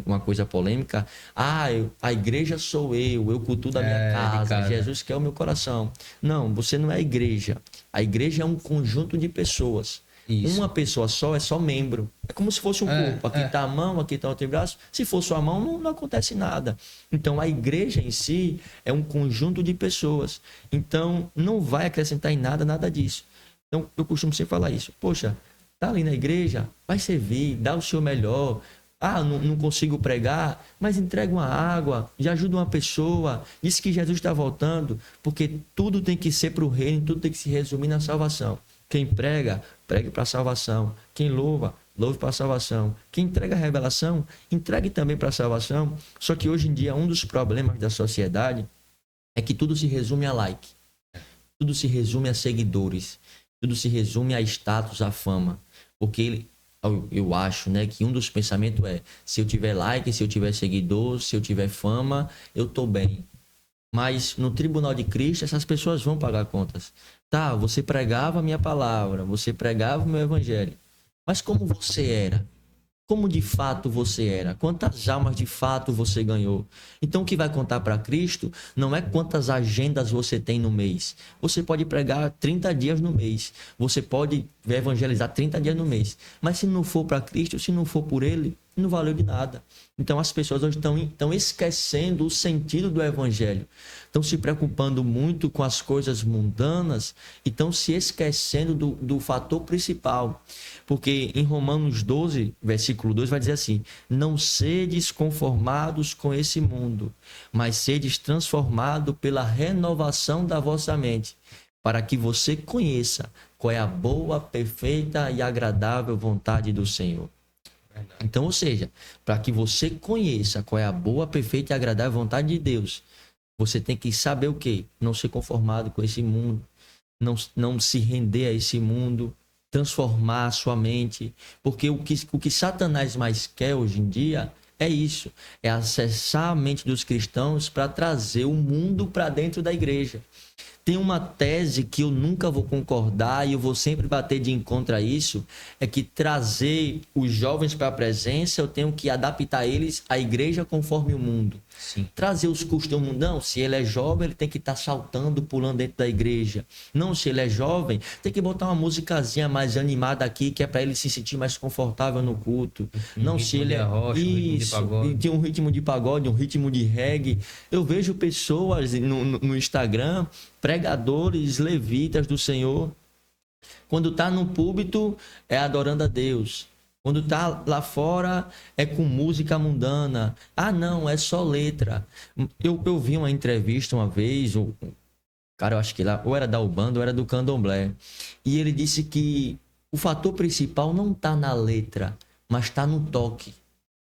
uma coisa polêmica. A igreja sou eu cultuo da minha casa, Jesus quer o meu coração. Não, você não é a igreja. A igreja é um conjunto de pessoas. Isso. Uma pessoa só é só membro. É como se fosse um corpo. Aqui está a mão, aqui está o outro braço. Se for só a mão, não acontece nada. Então, a igreja em si é um conjunto de pessoas. Então, não vai acrescentar em nada disso. Então, eu costumo sempre falar isso. Poxa, tá ali na igreja, vai servir, dá o seu melhor. Não consigo pregar, mas entrega uma água, já ajuda uma pessoa, diz que Jesus está voltando, porque tudo tem que ser para o reino, tudo tem que se resumir na salvação. Quem prega, pregue para a salvação. Quem louva, louve para a salvação. Quem entrega a revelação, entregue também para a salvação. Só que hoje em dia, um dos problemas da sociedade é que tudo se resume a like. Tudo se resume a seguidores. Tudo se resume a status, a fama. Porque eu acho, né, que um dos pensamentos é: se eu tiver like, se eu tiver seguidor, se eu tiver fama, eu tô bem. Mas no tribunal de Cristo, essas pessoas vão pagar contas. Tá, você pregava a minha palavra, você pregava o meu evangelho. Mas como você era? Como de fato você era? Quantas almas de fato você ganhou? Então o que vai contar para Cristo não é quantas agendas você tem no mês. Você pode pregar 30 dias no mês. Você pode evangelizar 30 dias no mês. Mas se não for para Cristo, se não for por Ele, não valeu de nada. Então as pessoas hoje estão esquecendo o sentido do evangelho. Estão se preocupando muito com as coisas mundanas e estão se esquecendo do fator principal. Porque em Romanos 12, versículo 2, vai dizer assim: não sedes conformados com esse mundo, mas sedes transformados pela renovação da vossa mente, para que você conheça qual é a boa, perfeita e agradável vontade do Senhor. Então, ou seja, para que você conheça qual é a boa, perfeita e agradável vontade de Deus, você tem que saber o quê? Não ser conformado com esse mundo, não se render a esse mundo, transformar a sua mente, porque o que Satanás mais quer hoje em dia é isso, é acessar a mente dos cristãos para trazer o mundo para dentro da igreja. Tem uma tese que eu nunca vou concordar e eu vou sempre bater de encontro a isso, é que trazer os jovens para a presença, eu tenho que adaptar eles à igreja conforme o mundo. Sim. Trazer os costumes do mundo, não, se ele é jovem, ele tem que estar saltando, pulando dentro da igreja. Não, se ele é jovem, tem que botar uma musicazinha mais animada aqui, que é para ele se sentir mais confortável no culto. Não, se ele é isso, e tem um ritmo de pagode, um ritmo de reggae. Eu vejo pessoas no Instagram, pregadores, levitas do Senhor, quando está no púlpito é adorando a Deus, quando está lá fora é com música mundana. Ah, não, é só letra. Eu vi uma entrevista uma vez, o cara, eu acho que lá ou era da Ubanda ou era do Candomblé, e ele disse que o fator principal não está na letra, mas está no toque.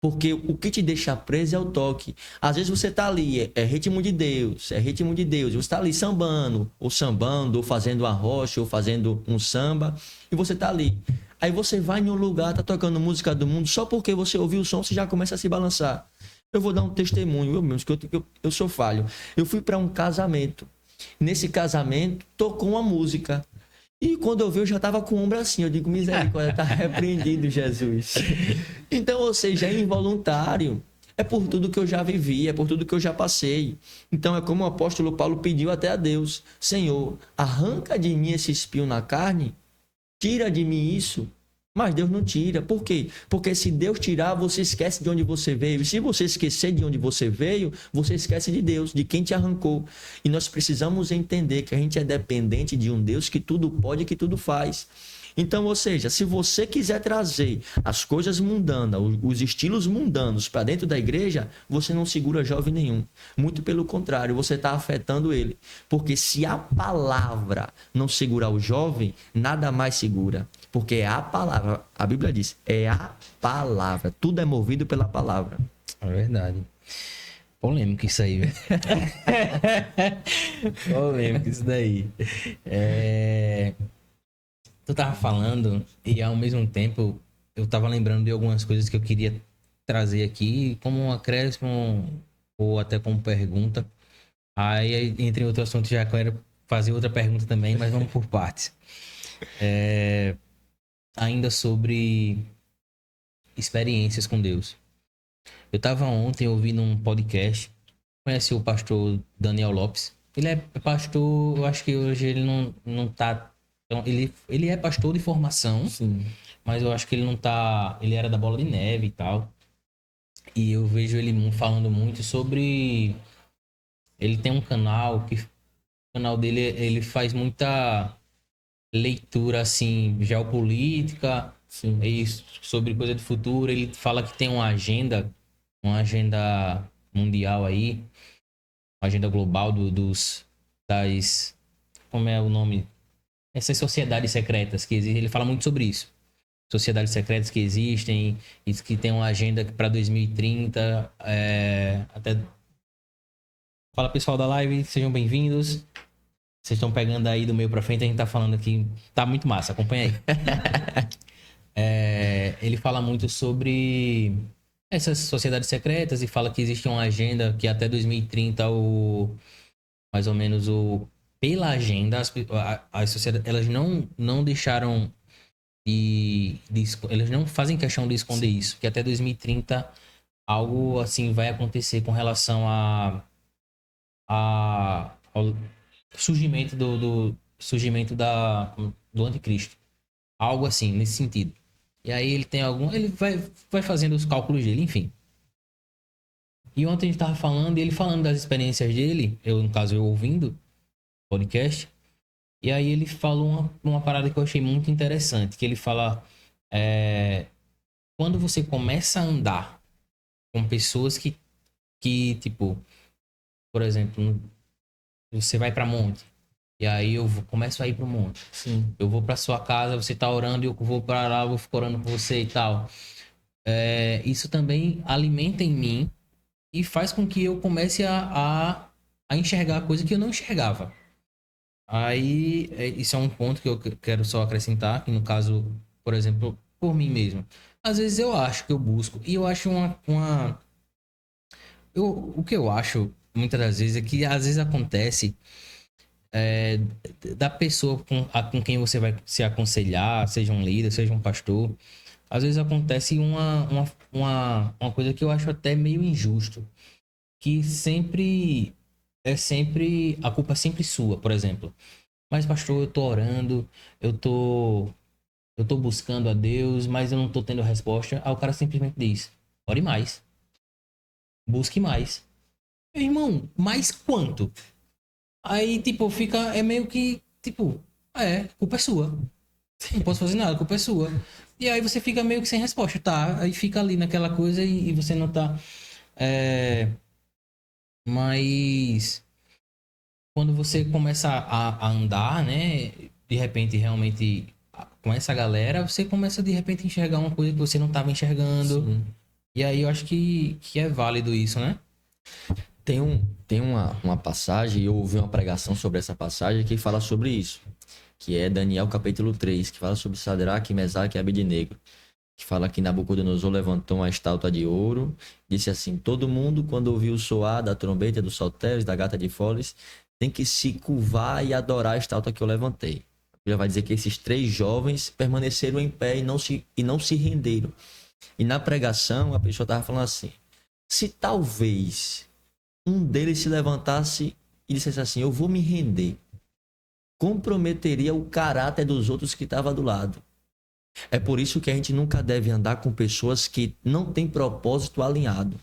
Porque o que te deixa preso é o toque. Às vezes você tá ali, é ritmo de Deus, é ritmo de Deus. Você tá ali sambando, ou fazendo arrocha, ou fazendo um samba, e você tá ali. Aí você vai em um lugar, tá tocando música do mundo, só porque você ouviu o som, você já começa a se balançar. Eu vou dar um testemunho, eu mesmo, que eu sou falho. Eu fui para um casamento. Nesse casamento, tocou uma música. E quando eu vi, eu já estava com o ombro assim. Eu digo, misericórdia, está repreendido, Jesus. Então, ou seja, é involuntário. É por tudo que eu já vivi, é por tudo que eu já passei. Então, é como o apóstolo Paulo pediu até a Deus: Senhor, arranca de mim esse espinho na carne, tira de mim isso. Mas Deus não tira. Por quê? Porque se Deus tirar, você esquece de onde você veio. E se você esquecer de onde você veio, você esquece de Deus, de quem te arrancou. E nós precisamos entender que a gente é dependente de um Deus que tudo pode e que tudo faz. Então, ou seja, se você quiser trazer as coisas mundanas, os estilos mundanos para dentro da igreja, você não segura jovem nenhum. Muito pelo contrário, você está afetando ele. Porque se a palavra não segurar o jovem, nada mais segura. Porque é a palavra, a Bíblia diz, é a palavra. Tudo é movido pela palavra. É verdade. Polêmico isso aí, velho. Polêmico isso daí. Tu tava falando e ao mesmo tempo eu tava lembrando de algumas coisas que eu queria trazer aqui como um acréscimo ou até como pergunta. Aí, entre outros assuntos, já quero fazer outra pergunta também, mas vamos por partes. Ainda sobre experiências com Deus. Eu tava ontem ouvindo um podcast. Conhece o pastor Daniel Lopes? Ele é pastor, eu acho que hoje ele não tá... Então, ele é pastor de formação, Sim. mas eu acho que ele não tá... Ele era da Bola de Neve e tal. E eu vejo ele falando muito sobre... Ele tem um canal que... O canal dele, ele faz muita leitura, assim, geopolítica. Sim. E sobre coisa do futuro. Ele fala que tem uma agenda mundial aí, uma agenda global das... Como é o nome? Essas sociedades secretas que existem. Ele fala muito sobre isso. Sociedades secretas que existem, e que tem uma agenda para 2030. Até... Fala, pessoal da live, sejam bem-vindos. Vocês estão pegando aí do meio para frente, a gente tá falando aqui. Tá muito massa, acompanha aí. Ele fala muito sobre essas sociedades secretas e fala que existe uma agenda que até 2030 mais ou menos pela agenda as sociedades elas não deixaram elas não fazem questão de esconder isso, que até 2030 algo assim vai acontecer com relação ao surgimento do anticristo, algo assim nesse sentido. E aí ele tem algum. Ele vai fazendo os cálculos dele, enfim. E ontem a gente tava falando, e ele falando das experiências dele, eu, no caso, eu ouvindo podcast. E aí ele falou uma parada que eu achei muito interessante, que ele fala, quando você começa a andar com pessoas que tipo, por exemplo, você vai pra monte, e aí começo a ir pro monte. Sim. Eu vou pra sua casa, você tá orando, e eu vou pra lá, eu vou ficar orando por você e tal. Isso também alimenta em mim e faz com que eu comece a enxergar coisa que eu não enxergava. Aí, isso é um ponto que eu quero só acrescentar, que no caso, por exemplo, por mim mesmo. Às vezes eu acho que eu busco, e eu acho o que eu acho, muitas das vezes, é que às vezes acontece é, da pessoa com quem você vai se aconselhar, seja um líder, seja um pastor, às vezes acontece uma coisa que eu acho até meio injusto, que a culpa é sempre sua, por exemplo. Mas, pastor, eu tô orando, eu tô, eu tô buscando a Deus, mas eu não tô tendo resposta. Aí o cara simplesmente diz: ore mais, busque mais. Meu irmão, mais quanto? Aí, tipo, é meio que, tipo, culpa é sua. Não posso fazer nada, culpa é sua. E aí você fica meio que sem resposta, tá? Aí fica ali naquela coisa e você não tá. É, mas quando você começa a andar, né? De repente, realmente, com essa galera, você começa de repente a enxergar uma coisa que você não estava enxergando. Sim. E aí eu acho que é válido isso, né? Tem uma passagem, eu ouvi uma pregação sobre essa passagem que fala sobre isso, que é Daniel capítulo 3, que fala sobre Sadraque, Mesaque e Abednego, que fala que Nabucodonosor levantou uma estátua de ouro, disse assim: todo mundo, quando ouviu soar da trombeta, dos saltérios, da gata de foles, tem que se curvar e adorar a estátua que eu levantei. A Bíblia vai dizer que esses 3 jovens permaneceram em pé e não se renderam. E na pregação, a pessoa estava falando assim: se talvez um deles se levantasse e dissesse assim: eu vou me render, comprometeria o caráter dos outros que estavam do lado. É por isso que a gente nunca deve andar com pessoas que não têm propósito alinhado.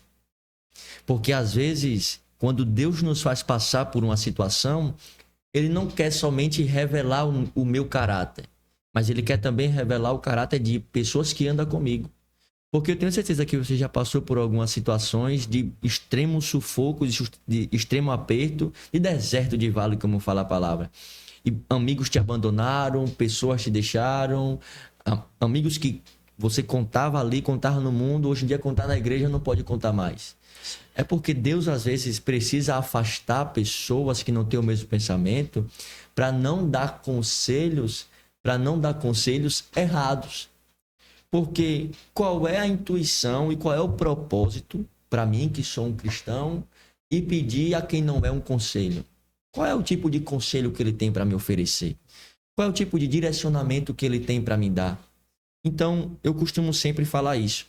Porque às vezes, quando Deus nos faz passar por uma situação, Ele não quer somente revelar o meu caráter, mas Ele quer também revelar o caráter de pessoas que andam comigo. Porque eu tenho certeza que você já passou por algumas situações de extremo sufoco, de extremo aperto, de deserto de vale, como fala a palavra. E amigos te abandonaram, pessoas te deixaram, amigos que você contava ali, contava no mundo, hoje em dia contar na igreja não pode contar mais. É porque Deus às vezes precisa afastar pessoas que não têm o mesmo pensamento para não dar conselhos errados. Porque qual é a intuição e qual é o propósito para mim, que sou um cristão, e pedir a quem não é um conselho? Qual é o tipo de conselho que ele tem para me oferecer? Qual é o tipo de direcionamento que ele tem para me dar? Então, eu costumo sempre falar isso.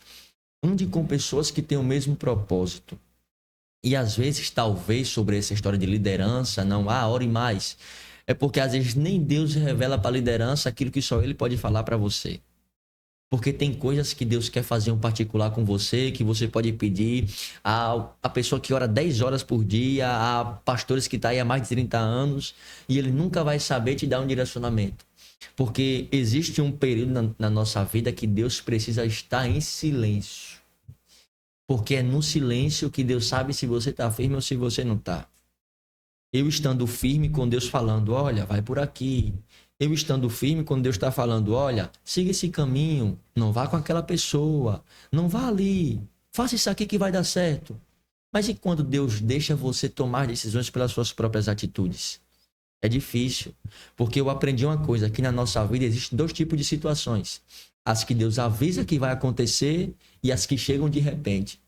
Ande com pessoas que têm o mesmo propósito. E às vezes, talvez, sobre essa história de liderança, não ore mais. É porque às vezes nem Deus revela para a liderança aquilo que só Ele pode falar para você. Porque tem coisas que Deus quer fazer um particular com você, que você pode pedir a pessoa que ora 10 horas por dia, a pastores que estão aí há mais de 30 anos, e ele nunca vai saber te dar um direcionamento. Porque existe um período na nossa vida que Deus precisa estar em silêncio. Porque é no silêncio que Deus sabe se você está firme ou se você não está. Eu estando firme com Deus falando: olha, vai por aqui. Eu estando firme quando Deus está falando: olha, siga esse caminho, não vá com aquela pessoa, não vá ali, faça isso aqui que vai dar certo. Mas e quando Deus deixa você tomar decisões pelas suas próprias atitudes? É difícil, porque eu aprendi uma coisa: aqui na nossa vida existem 2 tipos de situações. As que Deus avisa que vai acontecer e as que chegam de repente.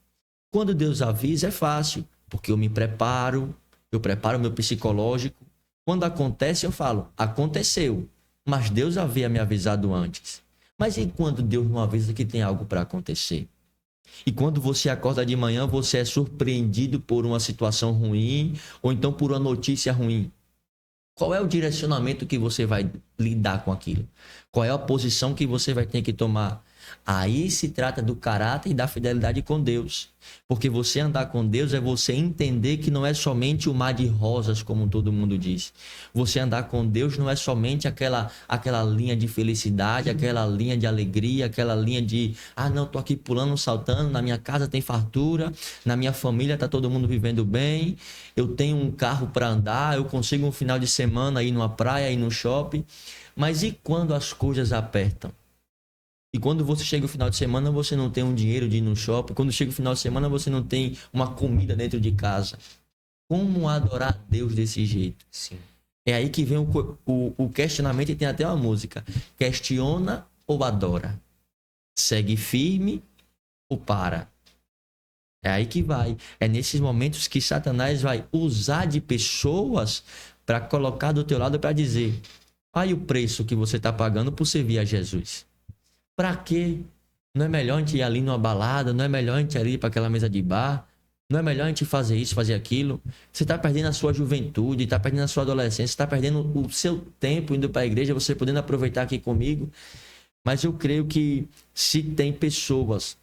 Quando Deus avisa é fácil, porque eu me preparo, eu preparo o meu psicológico. Quando acontece, eu falo: aconteceu, mas Deus havia me avisado antes. Mas e quando Deus não avisa que tem algo para acontecer? E quando você acorda de manhã, você é surpreendido por uma situação ruim ou então por uma notícia ruim. Qual é o direcionamento que você vai lidar com aquilo? Qual é a posição que você vai ter que tomar? Aí se trata do caráter e da fidelidade com Deus. Porque você andar com Deus é você entender que não é somente o mar de rosas, como todo mundo diz. Você andar com Deus não é somente aquela linha de felicidade, aquela linha de alegria, aquela linha de, não, tô aqui pulando, saltando, na minha casa tem fartura, na minha família tá todo mundo vivendo bem, eu tenho um carro para andar, eu consigo um final de semana ir numa praia, ir no shopping. Mas e quando as coisas apertam? E quando você chega no final de semana, você não tem um dinheiro de ir no shopping. Quando chega o final de semana, você não tem uma comida dentro de casa. Como adorar Deus desse jeito? Sim. É aí que vem o questionamento, e tem até uma música. Questiona ou adora? Segue firme ou para? É aí que vai. É nesses momentos que Satanás vai usar de pessoas para colocar do teu lado para dizer: olha o preço que você está pagando por servir a Jesus. Pra quê? Não é melhor a gente ir ali numa balada? Não é melhor a gente ir para aquela mesa de bar? Não é melhor a gente fazer isso, fazer aquilo? Você está perdendo a sua juventude, está perdendo a sua adolescência, está perdendo o seu tempo indo para a igreja, você podendo aproveitar aqui comigo. Mas eu creio que se tem pessoas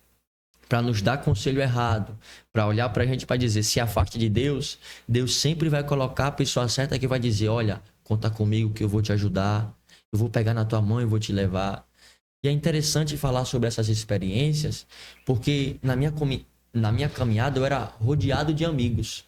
para nos dar conselho errado, para olhar para a gente para dizer se afaste de Deus, Deus sempre vai colocar a pessoa certa que vai dizer: olha, conta comigo que eu vou te ajudar, eu vou pegar na tua mão e vou te levar. E é interessante falar sobre essas experiências, porque na minha caminhada eu era rodeado de amigos.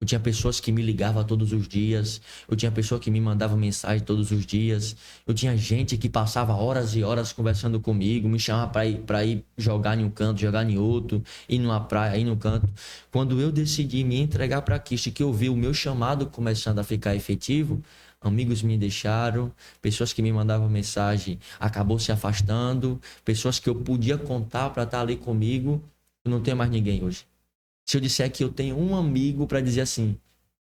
Eu tinha pessoas que me ligavam todos os dias, eu tinha pessoa que me mandava mensagem todos os dias, eu tinha gente que passava horas e horas conversando comigo, me chamava para ir jogar em um canto, jogar em outro, ir numa praia, ir no canto. Quando eu decidi me entregar para Cristo e que eu vi o meu chamado começando a ficar efetivo, amigos me deixaram, pessoas que me mandavam mensagem acabou se afastando, pessoas que eu podia contar para estar ali comigo, eu não tenho mais ninguém hoje. Se eu disser que eu tenho um amigo para dizer assim,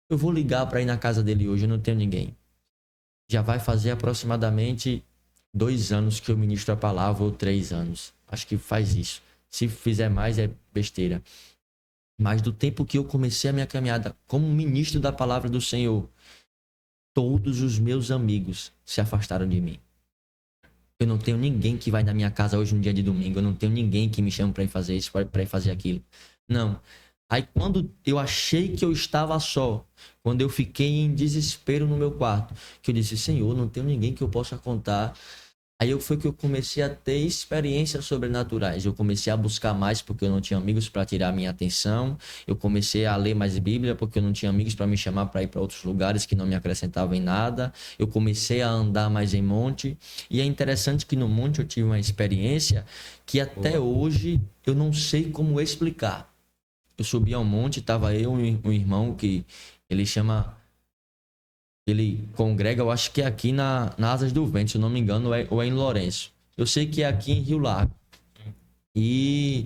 eu vou ligar para ir na casa dele hoje, eu não tenho ninguém. Já vai fazer aproximadamente 2 anos que eu ministro a palavra, ou 3 anos. Acho que faz isso. Se fizer mais é besteira. Mas do tempo que eu comecei a minha caminhada como ministro da palavra do Senhor, todos os meus amigos se afastaram de mim. Eu não tenho ninguém que vai na minha casa hoje no dia de domingo. Eu não tenho ninguém que me chama para ir fazer isso, para ir fazer aquilo. Não. Aí quando eu achei que eu estava só, quando eu fiquei em desespero no meu quarto, que eu disse: Senhor, não tenho ninguém que eu possa contar. Aí foi que eu comecei a ter experiências sobrenaturais. Eu comecei a buscar mais porque eu não tinha amigos para tirar a minha atenção. Eu comecei a ler mais Bíblia porque eu não tinha amigos para me chamar para ir para outros lugares que não me acrescentavam em nada. Eu comecei a andar mais em monte. E é interessante que no monte eu tive uma experiência que até hoje eu não sei como explicar. Eu subi ao monte, estava eu e um irmão que ele congrega, eu acho que é aqui na Asas do Vento, se eu não me engano, ou é em Lourenço. Eu sei que é aqui em Rio Largo. E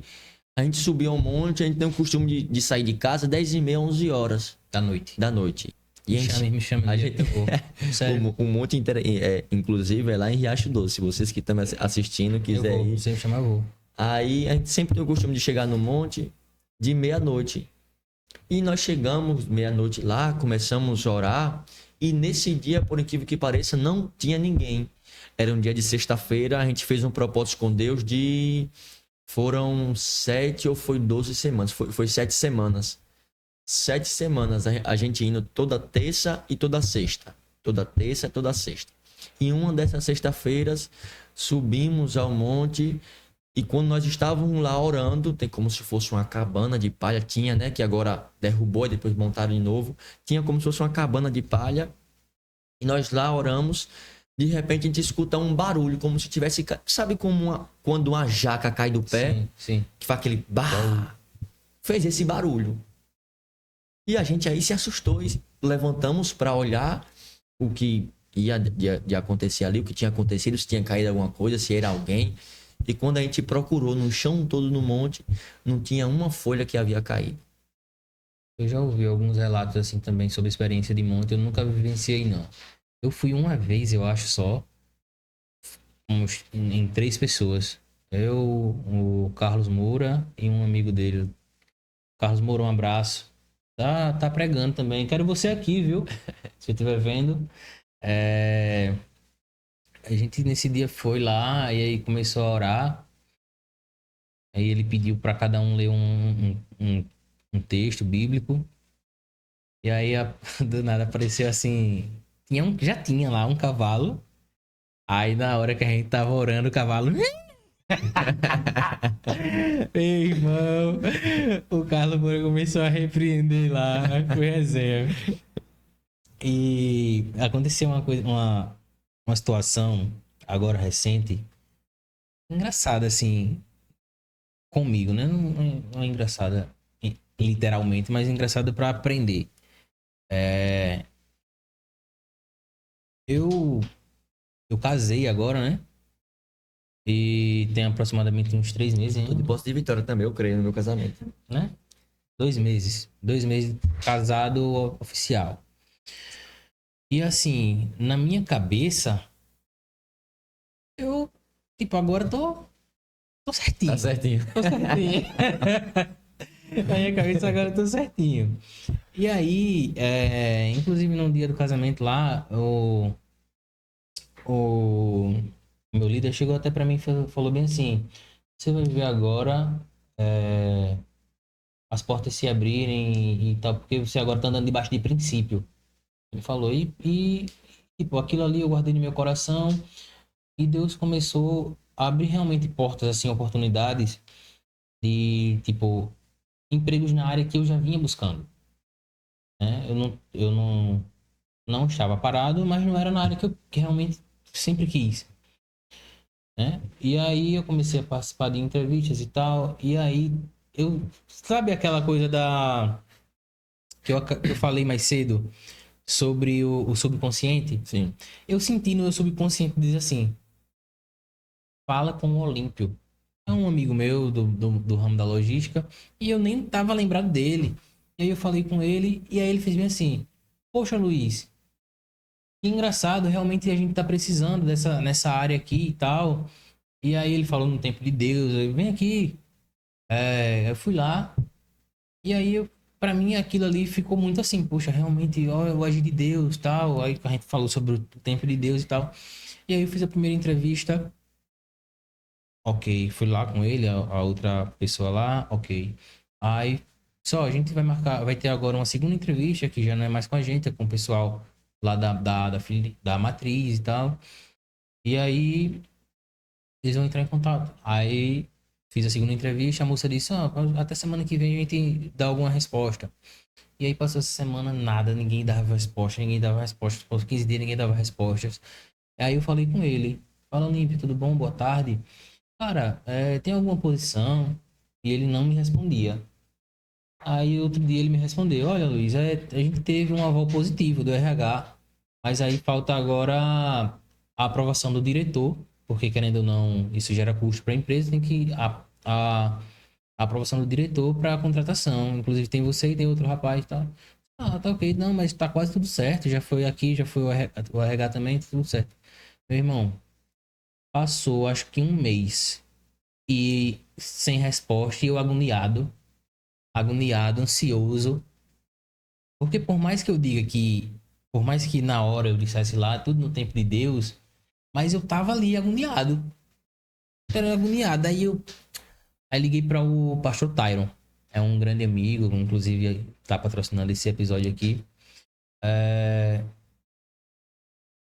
a gente subiu ao monte, a gente tem o costume de sair de casa 10h30, 11 horas Da noite. da noite. E Me chama a de gente, Sério? o monte, inclusive, é lá em Riacho Doce. Se vocês que estão assistindo quiserem ir. Você me chama, eu vou. Aí a gente sempre tem o costume de chegar no monte de meia-noite. E nós chegamos meia-noite lá, começamos a orar. E nesse dia, por incrível que pareça, não tinha ninguém. Era um dia de sexta-feira, a gente fez um propósito com Deus foram 7 ou foi 12 semanas? Foi 7 semanas. 7 semanas a gente indo toda terça e toda sexta. Toda terça e toda sexta. E uma dessas sexta-feiras, subimos ao monte. E quando nós estávamos lá orando, tem como se fosse uma cabana de palha, tinha, né? Que agora derrubou e depois montaram de novo. Tinha como se fosse uma cabana de palha. E nós lá oramos. De repente a gente escuta um barulho, como se tivesse... Sabe como quando uma jaca cai do pé? Sim, sim. Que faz aquele... Bah! Fez esse barulho. E a gente aí se assustou e levantamos para olhar o que ia de acontecer ali, o que tinha acontecido, se tinha caído alguma coisa, se era alguém... E quando a gente procurou no chão todo no monte, não tinha uma folha que havia caído. Eu já ouvi alguns relatos assim também sobre experiência de monte, eu nunca vivenciei não. Eu fui uma vez, eu acho só, em 3 pessoas. Eu, o Carlos Moura e um amigo dele. Carlos Moura, um abraço. Tá pregando também. Quero você aqui, viu? Se estiver vendo. A gente nesse dia foi lá e aí começou a orar. Aí ele pediu para cada um ler um texto bíblico. E aí, do nada, apareceu assim... já tinha lá um cavalo. Aí, na hora que a gente tava orando, o cavalo... Meu irmão, o Carlos Moura começou a repreender lá. Foi resenha. E aconteceu uma coisa, uma situação agora recente, engraçada assim, comigo, né? Não é engraçada literalmente, mas engraçada pra aprender. Eu, eu casei agora, né? E tem aproximadamente uns 3 meses, Tô de posse de vitória também, eu creio, no meu casamento. né? 2 meses. 2 meses casado oficial. E assim, na minha cabeça, eu, tipo, agora tô certinho. Tá certinho. Tô certinho. Na minha cabeça agora eu tô certinho. E aí, inclusive no dia do casamento lá, o meu líder chegou até pra mim e falou bem assim: você vai ver agora as portas se abrirem e tal, porque você agora tá andando debaixo de princípio. Ele falou, tipo, aquilo ali eu guardei no meu coração e Deus começou a abrir realmente portas, assim, oportunidades de, tipo, empregos na área que eu já vinha buscando, né? Eu não estava parado, mas não era na área que realmente sempre quis, né? E aí eu comecei a participar de entrevistas e tal, e aí sabe aquela coisa que eu falei mais cedo sobre o subconsciente? Sim. Eu senti no meu subconsciente dizer assim, fala com o Olímpio. É um amigo meu do ramo da logística e eu nem tava lembrado dele. E aí eu falei com ele e aí ele fez bem assim: poxa, Luiz, que engraçado, realmente a gente tá precisando nessa área aqui e tal. E aí ele falou no tempo de Deus, vem aqui. Eu fui lá e aí pra mim aquilo ali ficou muito assim, poxa, realmente, ó, o agir de Deus tal. Aí a gente falou sobre o tempo de Deus e tal. E aí eu fiz a primeira entrevista. Ok, fui lá com ele, a outra pessoa lá, ok. Aí, só, a gente vai ter agora uma segunda entrevista, que já não é mais com a gente, é com o pessoal lá da matriz e tal. E aí, eles vão entrar em contato. Aí, fiz a segunda entrevista, a moça disse, até semana que vem a gente dá alguma resposta. E aí, passou essa semana, nada, ninguém dava resposta, ninguém dava resposta. Por 15 dias, ninguém dava respostas. Aí eu falei com ele, fala, Olímpio, tudo bom? Boa tarde. Cara, tem alguma posição? E ele não me respondia. Aí outro dia ele me respondeu: olha, Luiz, a gente teve um aval positivo do RH, mas aí falta agora a aprovação do diretor, porque querendo ou não, isso gera custo para a empresa, tem que a aprovação do diretor para a contratação. Inclusive tem você e tem outro rapaz e tal. Ah, tá ok, não, mas tá quase tudo certo. Já foi aqui, já foi o RH também, tá tudo certo. Meu irmão, passou acho que um mês e sem resposta, e eu agoniado, ansioso, porque por mais que na hora eu dissesse lá, tudo no tempo de Deus, mas eu tava ali era agoniado, aí liguei para o pastor Tyron, é um grande amigo, inclusive tá patrocinando esse episódio aqui,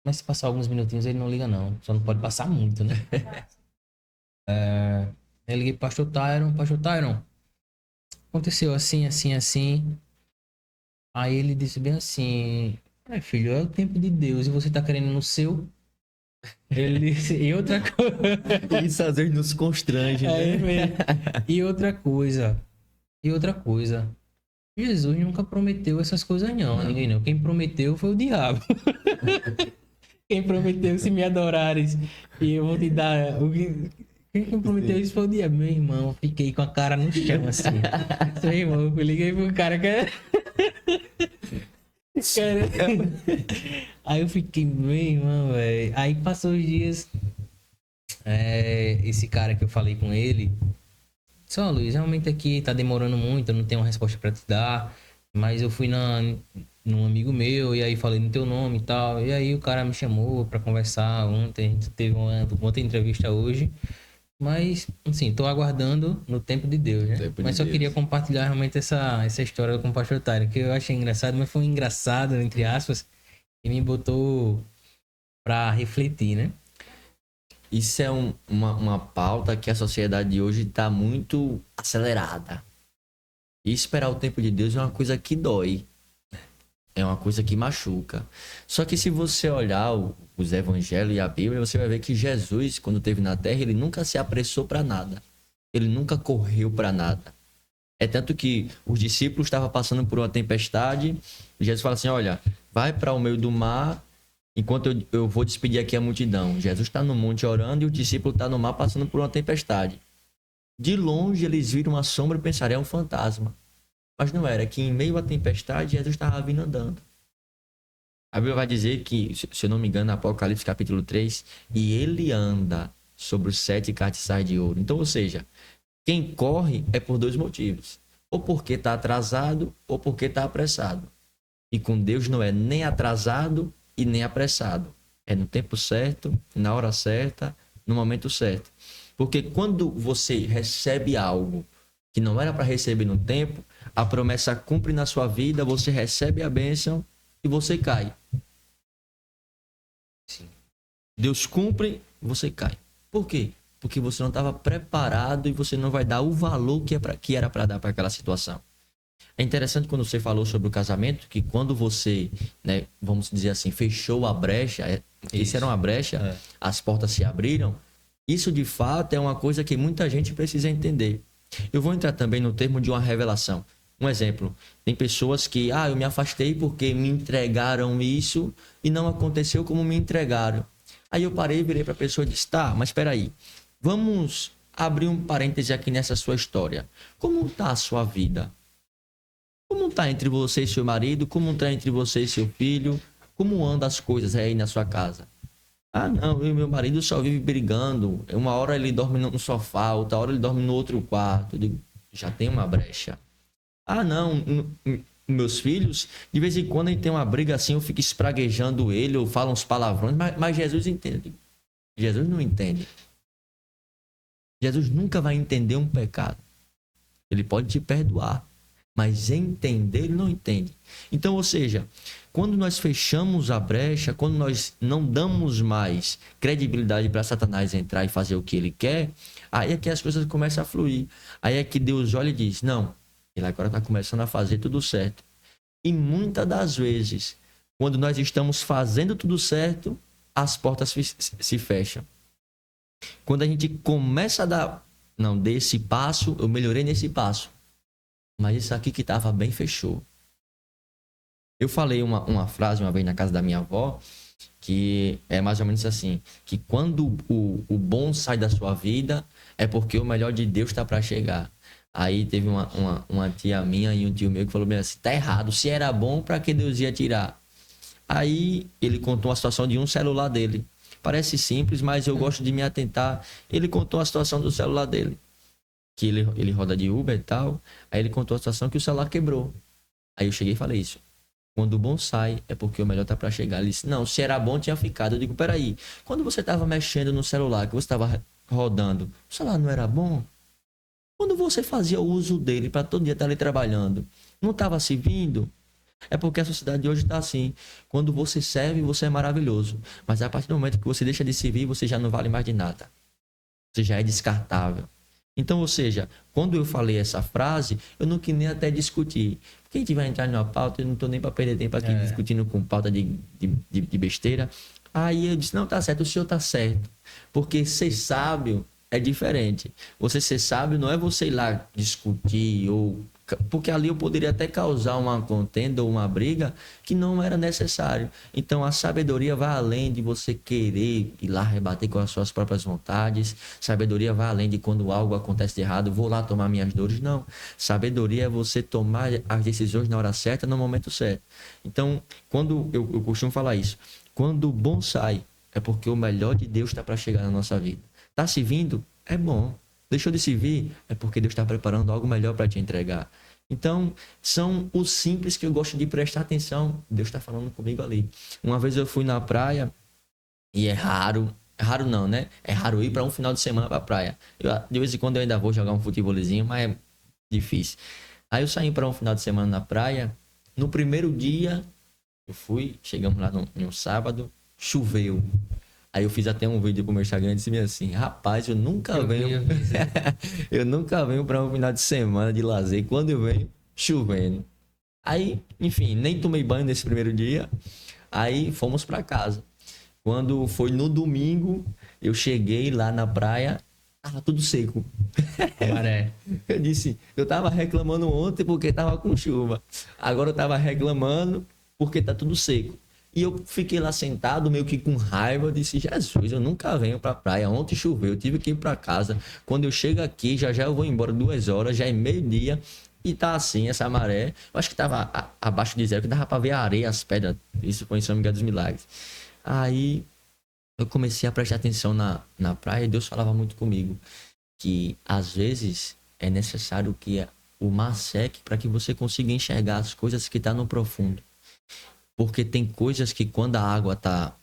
mas se passar alguns minutinhos ele não liga não, só não pode passar muito, né? Eu liguei pro pastor Tyron, aconteceu assim, assim, assim. Aí ele disse bem assim: filho, é o tempo de Deus e você tá querendo no seu. Ele disse, e outra coisa. Isso às vezes nos constrange, Aí, né? velho, e outra coisa. E outra coisa. Jesus nunca prometeu essas coisas, não. A ninguém não. Quem prometeu foi o diabo. Quem prometeu, se me adorares, e eu vou te dar. Quem prometeu isso foi o diabo. Meu irmão, eu fiquei com a cara no chão assim. Meu irmão, eu liguei pro cara que Cara, aí eu fiquei, meu irmão, velho. Aí passou os dias, esse cara que eu falei com ele, só Luiz, realmente aqui tá demorando muito, eu não tenho uma resposta pra te dar, mas eu fui num amigo meu e aí falei no teu nome e tal, e aí o cara me chamou pra conversar ontem, a gente teve uma outra entrevista hoje, Mas, assim, tô aguardando no tempo de Deus, né? Tempo de Mas só Deus. queria compartilhar realmente essa história com o pastor Otário, que eu achei engraçado, mas foi um engraçado, entre aspas, e me botou pra refletir, né? Isso é uma pauta que a sociedade de hoje está muito acelerada. E esperar o tempo de Deus é uma coisa que dói. É uma coisa que machuca. Só que se você olhar os evangelhos e a Bíblia, você vai ver que Jesus, quando esteve na terra, ele nunca se apressou para nada. Ele nunca correu para nada. É tanto que os discípulos estavam passando por uma tempestade. E Jesus fala assim: olha, vai para o meio do mar, enquanto eu vou despedir aqui a multidão. Jesus está no monte orando e o discípulo está no mar passando por uma tempestade. De longe eles viram uma sombra e pensaram: é um fantasma. Mas não era, que em meio à tempestade Jesus estava vindo andando. A Bíblia vai dizer que, se eu não me engano, Apocalipse capítulo 3, e ele anda sobre os 7 castiçais de ouro. Então, ou seja, quem corre é por 2 motivos. Ou porque está atrasado, ou porque está apressado. E com Deus não é nem atrasado e nem apressado. É no tempo certo, na hora certa, no momento certo. Porque quando você recebe algo que não era para receber no tempo, a promessa cumpre na sua vida, você recebe a bênção e você cai. Sim. Deus cumpre, você cai. Por quê? Porque você não estava preparado e você não vai dar o valor que era para dar para aquela situação. É interessante quando você falou sobre o casamento, que quando você, né, vamos dizer assim, fechou a brecha, isso era uma brecha, as portas se abriram. Isso de fato é uma coisa que muita gente precisa entender. Eu vou entrar também no termo de uma revelação. Um exemplo, tem pessoas que, eu me afastei porque me entregaram isso e não aconteceu como me entregaram. Aí eu parei e virei para a pessoa e disse: tá, mas espera aí, vamos abrir um parêntese aqui nessa sua história. Como está a sua vida? Como está entre você e seu marido? Como está entre você e seu filho? Como andam as coisas aí na sua casa? Não, eu e meu marido só vive brigando. Uma hora ele dorme no sofá, outra hora ele dorme no outro quarto. Eu digo: já tem uma brecha. Não, meus filhos, de vez em quando a gente tem uma briga assim, eu fico espraguejando ele, eu falo uns palavrões, mas Jesus entende. Jesus não entende. Jesus nunca vai entender um pecado. Ele pode te perdoar, mas entender ele não entende. Então, ou seja, quando nós fechamos a brecha, quando nós não damos mais credibilidade para Satanás entrar e fazer o que ele quer, aí é que as coisas começam a fluir. Aí é que Deus olha e diz: não, ele agora está começando a fazer tudo certo. E muitas das vezes, quando nós estamos fazendo tudo certo, as portas se fecham. Quando a gente começa a dar, não, dê esse passo, eu melhorei nesse passo. Mas isso aqui que estava bem fechou. Eu falei uma frase uma vez na casa da minha avó, que é mais ou menos assim, que quando o bom sai da sua vida, é porque o melhor de Deus está para chegar. Aí teve uma tia minha e um tio meu que falou bem assim: tá errado, se era bom, para que Deus ia tirar? Aí ele contou a situação de um celular dele. Parece simples, mas eu gosto de me atentar. Ele contou a situação do celular dele, que ele roda de Uber e tal. Aí ele contou a situação que o celular quebrou. Aí eu cheguei e falei isso: quando o bom sai, é porque o melhor tá para chegar. Ele disse: não, se era bom, tinha ficado. Eu digo: peraí, quando você tava mexendo no celular, que você tava rodando, o celular não era bom? Quando você fazia o uso dele para todo dia estar ali trabalhando, não estava se vindo? É porque a sociedade de hoje está assim. Quando você serve, você é maravilhoso. Mas a partir do momento que você deixa de servir, você já não vale mais de nada. Você já é descartável. Então, ou seja, quando eu falei essa frase, eu não quis nem até discutir. Quem a gente vai entrar numa pauta, eu não estou nem para perder tempo aqui discutindo com pauta de besteira. Aí eu disse: não, tá certo, o senhor tá certo. Porque ser sábio é diferente. Você ser sábio não é você ir lá discutir ou... Porque ali eu poderia até causar uma contenda ou uma briga que não era necessário. Então a sabedoria vai além de você querer ir lá rebater com as suas próprias vontades. Sabedoria vai além de quando algo acontece de errado, vou lá tomar minhas dores. Não. Sabedoria é você tomar as decisões na hora certa, no momento certo. Então, quando eu costumo falar isso, quando o bom sai, é porque o melhor de Deus está para chegar na nossa vida. Tá se vindo? É bom. Deixou de se vir? É porque Deus está preparando algo melhor para te entregar. Então, são os simples que eu gosto de prestar atenção. Deus está falando comigo ali. Uma vez eu fui na praia, e é raro Raro não, né? É raro ir pra um final de semana pra praia. De vez em quando eu ainda vou jogar um futebolizinho, mas é difícil. Aí eu saí pra um final de semana na praia. No primeiro dia, chegamos lá em um sábado, choveu. Aí eu fiz até um vídeo pro meu Instagram e disse assim, rapaz, eu nunca venho. Eu nunca venho pra um final de semana de lazer. Quando eu venho, chovendo. Aí, enfim, nem tomei banho nesse primeiro dia. Aí fomos pra casa. Quando foi no domingo, eu cheguei lá na praia, tava tudo seco. Maré. Eu disse, eu tava reclamando ontem porque tava com chuva. Agora eu tava reclamando porque tá tudo seco. E eu fiquei lá sentado, meio que com raiva. Eu disse, Jesus, eu nunca venho pra praia. Ontem choveu, eu tive que ir pra casa. Quando eu chego aqui, já eu vou embora 2 horas, já é meio-dia. E tá assim, essa maré. Eu acho que tava abaixo de zero, que dava pra ver a areia, as pedras. Isso foi em São Miguel dos Milagres. Aí eu comecei a prestar atenção na praia e Deus falava muito comigo. Que às vezes é necessário que o mar seque para que você consiga enxergar as coisas que tá no profundo. Porque tem coisas que quando a água tá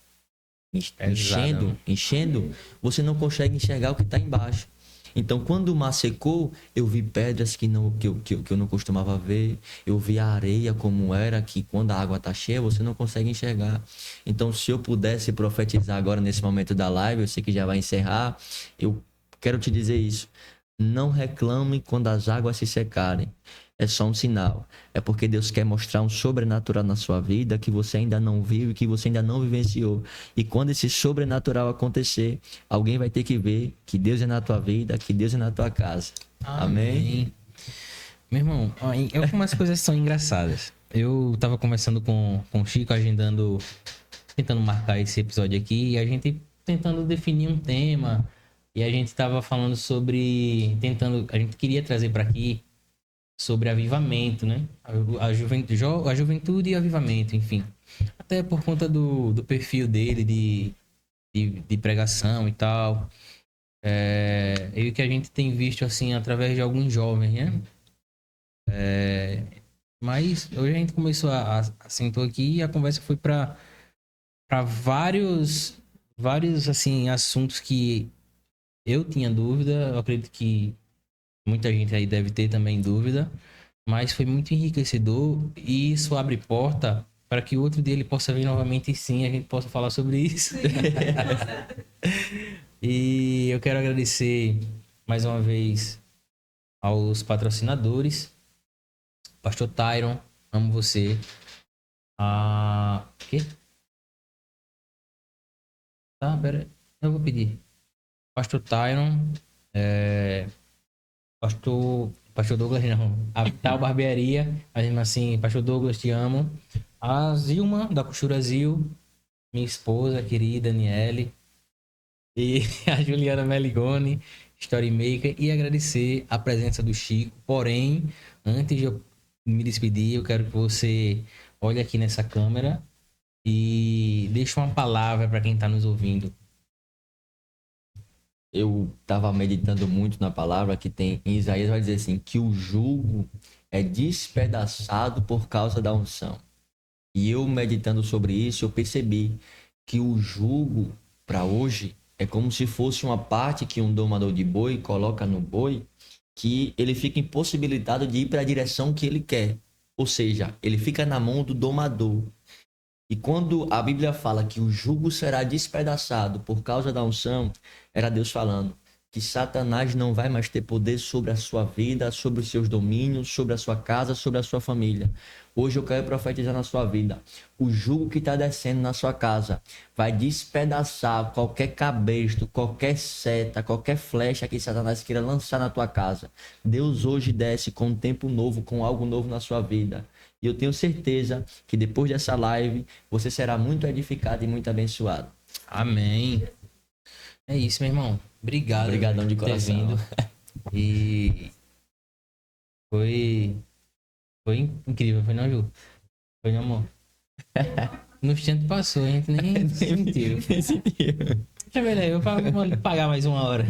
enchendo, você não consegue enxergar o que tá embaixo. Então, quando o mar secou, eu vi pedras que eu não costumava ver. Eu vi a areia como era, que quando a água tá cheia, você não consegue enxergar. Então, se eu pudesse profetizar agora nesse momento da live, eu sei que já vai encerrar, eu quero te dizer isso. Não reclame quando as águas se secarem. É só um sinal. É porque Deus quer mostrar um sobrenatural na sua vida que você ainda não viu e que você ainda não vivenciou. E quando esse sobrenatural acontecer, alguém vai ter que ver que Deus é na tua vida, que Deus é na tua casa. Amém? Meu irmão, algumas coisas são engraçadas. Eu tava conversando com o Chico, tentando marcar esse episódio aqui, e a gente tentando definir um tema. E a gente tava falando a gente queria trazer para aqui sobre avivamento, né? A juventude e avivamento, enfim. Até por conta do perfil dele de pregação e tal. E o que a gente tem visto, assim, através de alguns jovens, né? Mas hoje a gente começou sentou aqui e a conversa foi para vários, assim, assuntos que eu tinha dúvida. Eu acredito que muita gente aí deve ter também dúvida, mas foi muito enriquecedor e isso abre porta para que outro dia ele possa vir novamente e sim, a gente possa falar sobre isso. E eu quero agradecer mais uma vez aos patrocinadores. Pastor Tyron, amo você. Quê? Tá, pera. Eu vou pedir. Pastor Tyron, Pastor Douglas não. A Tal Barbearia, mas mesmo assim, Pastor Douglas, te amo. A Zilma, da Costura Zil, minha esposa querida, Daniele. E a Juliana Meligoni, Storymaker. E agradecer a presença do Chico. Porém, antes de eu me despedir, eu quero que você olhe aqui nessa câmera e deixe uma palavra para quem está nos ouvindo. Eu estava meditando muito na palavra que tem em Isaías, vai dizer assim, que o jugo é despedaçado por causa da unção. E eu meditando sobre isso, eu percebi que o jugo para hoje é como se fosse uma parte que um domador de boi coloca no boi, que ele fica impossibilitado de ir para a direção que ele quer. Ou seja, ele fica na mão do domador. E quando a Bíblia fala que o jugo será despedaçado por causa da unção, era Deus falando que Satanás não vai mais ter poder sobre a sua vida, sobre os seus domínios, sobre a sua casa, sobre a sua família. Hoje eu quero profetizar na sua vida. O jugo que está descendo na sua casa vai despedaçar qualquer cabresto, qualquer seta, qualquer flecha que Satanás queira lançar na tua casa. Deus hoje desce com um tempo novo, com algo novo na sua vida. E eu tenho certeza que depois dessa live, você será muito edificado e muito abençoado. Amém. É isso, meu irmão. Obrigado. Obrigadão de coração. E foi incrível, foi não, Ju? Foi, não, amor? No instante passou, a gente nem sentiu. Nem sentiu. Deixa eu ver aí, eu vou pagar mais 1 hora.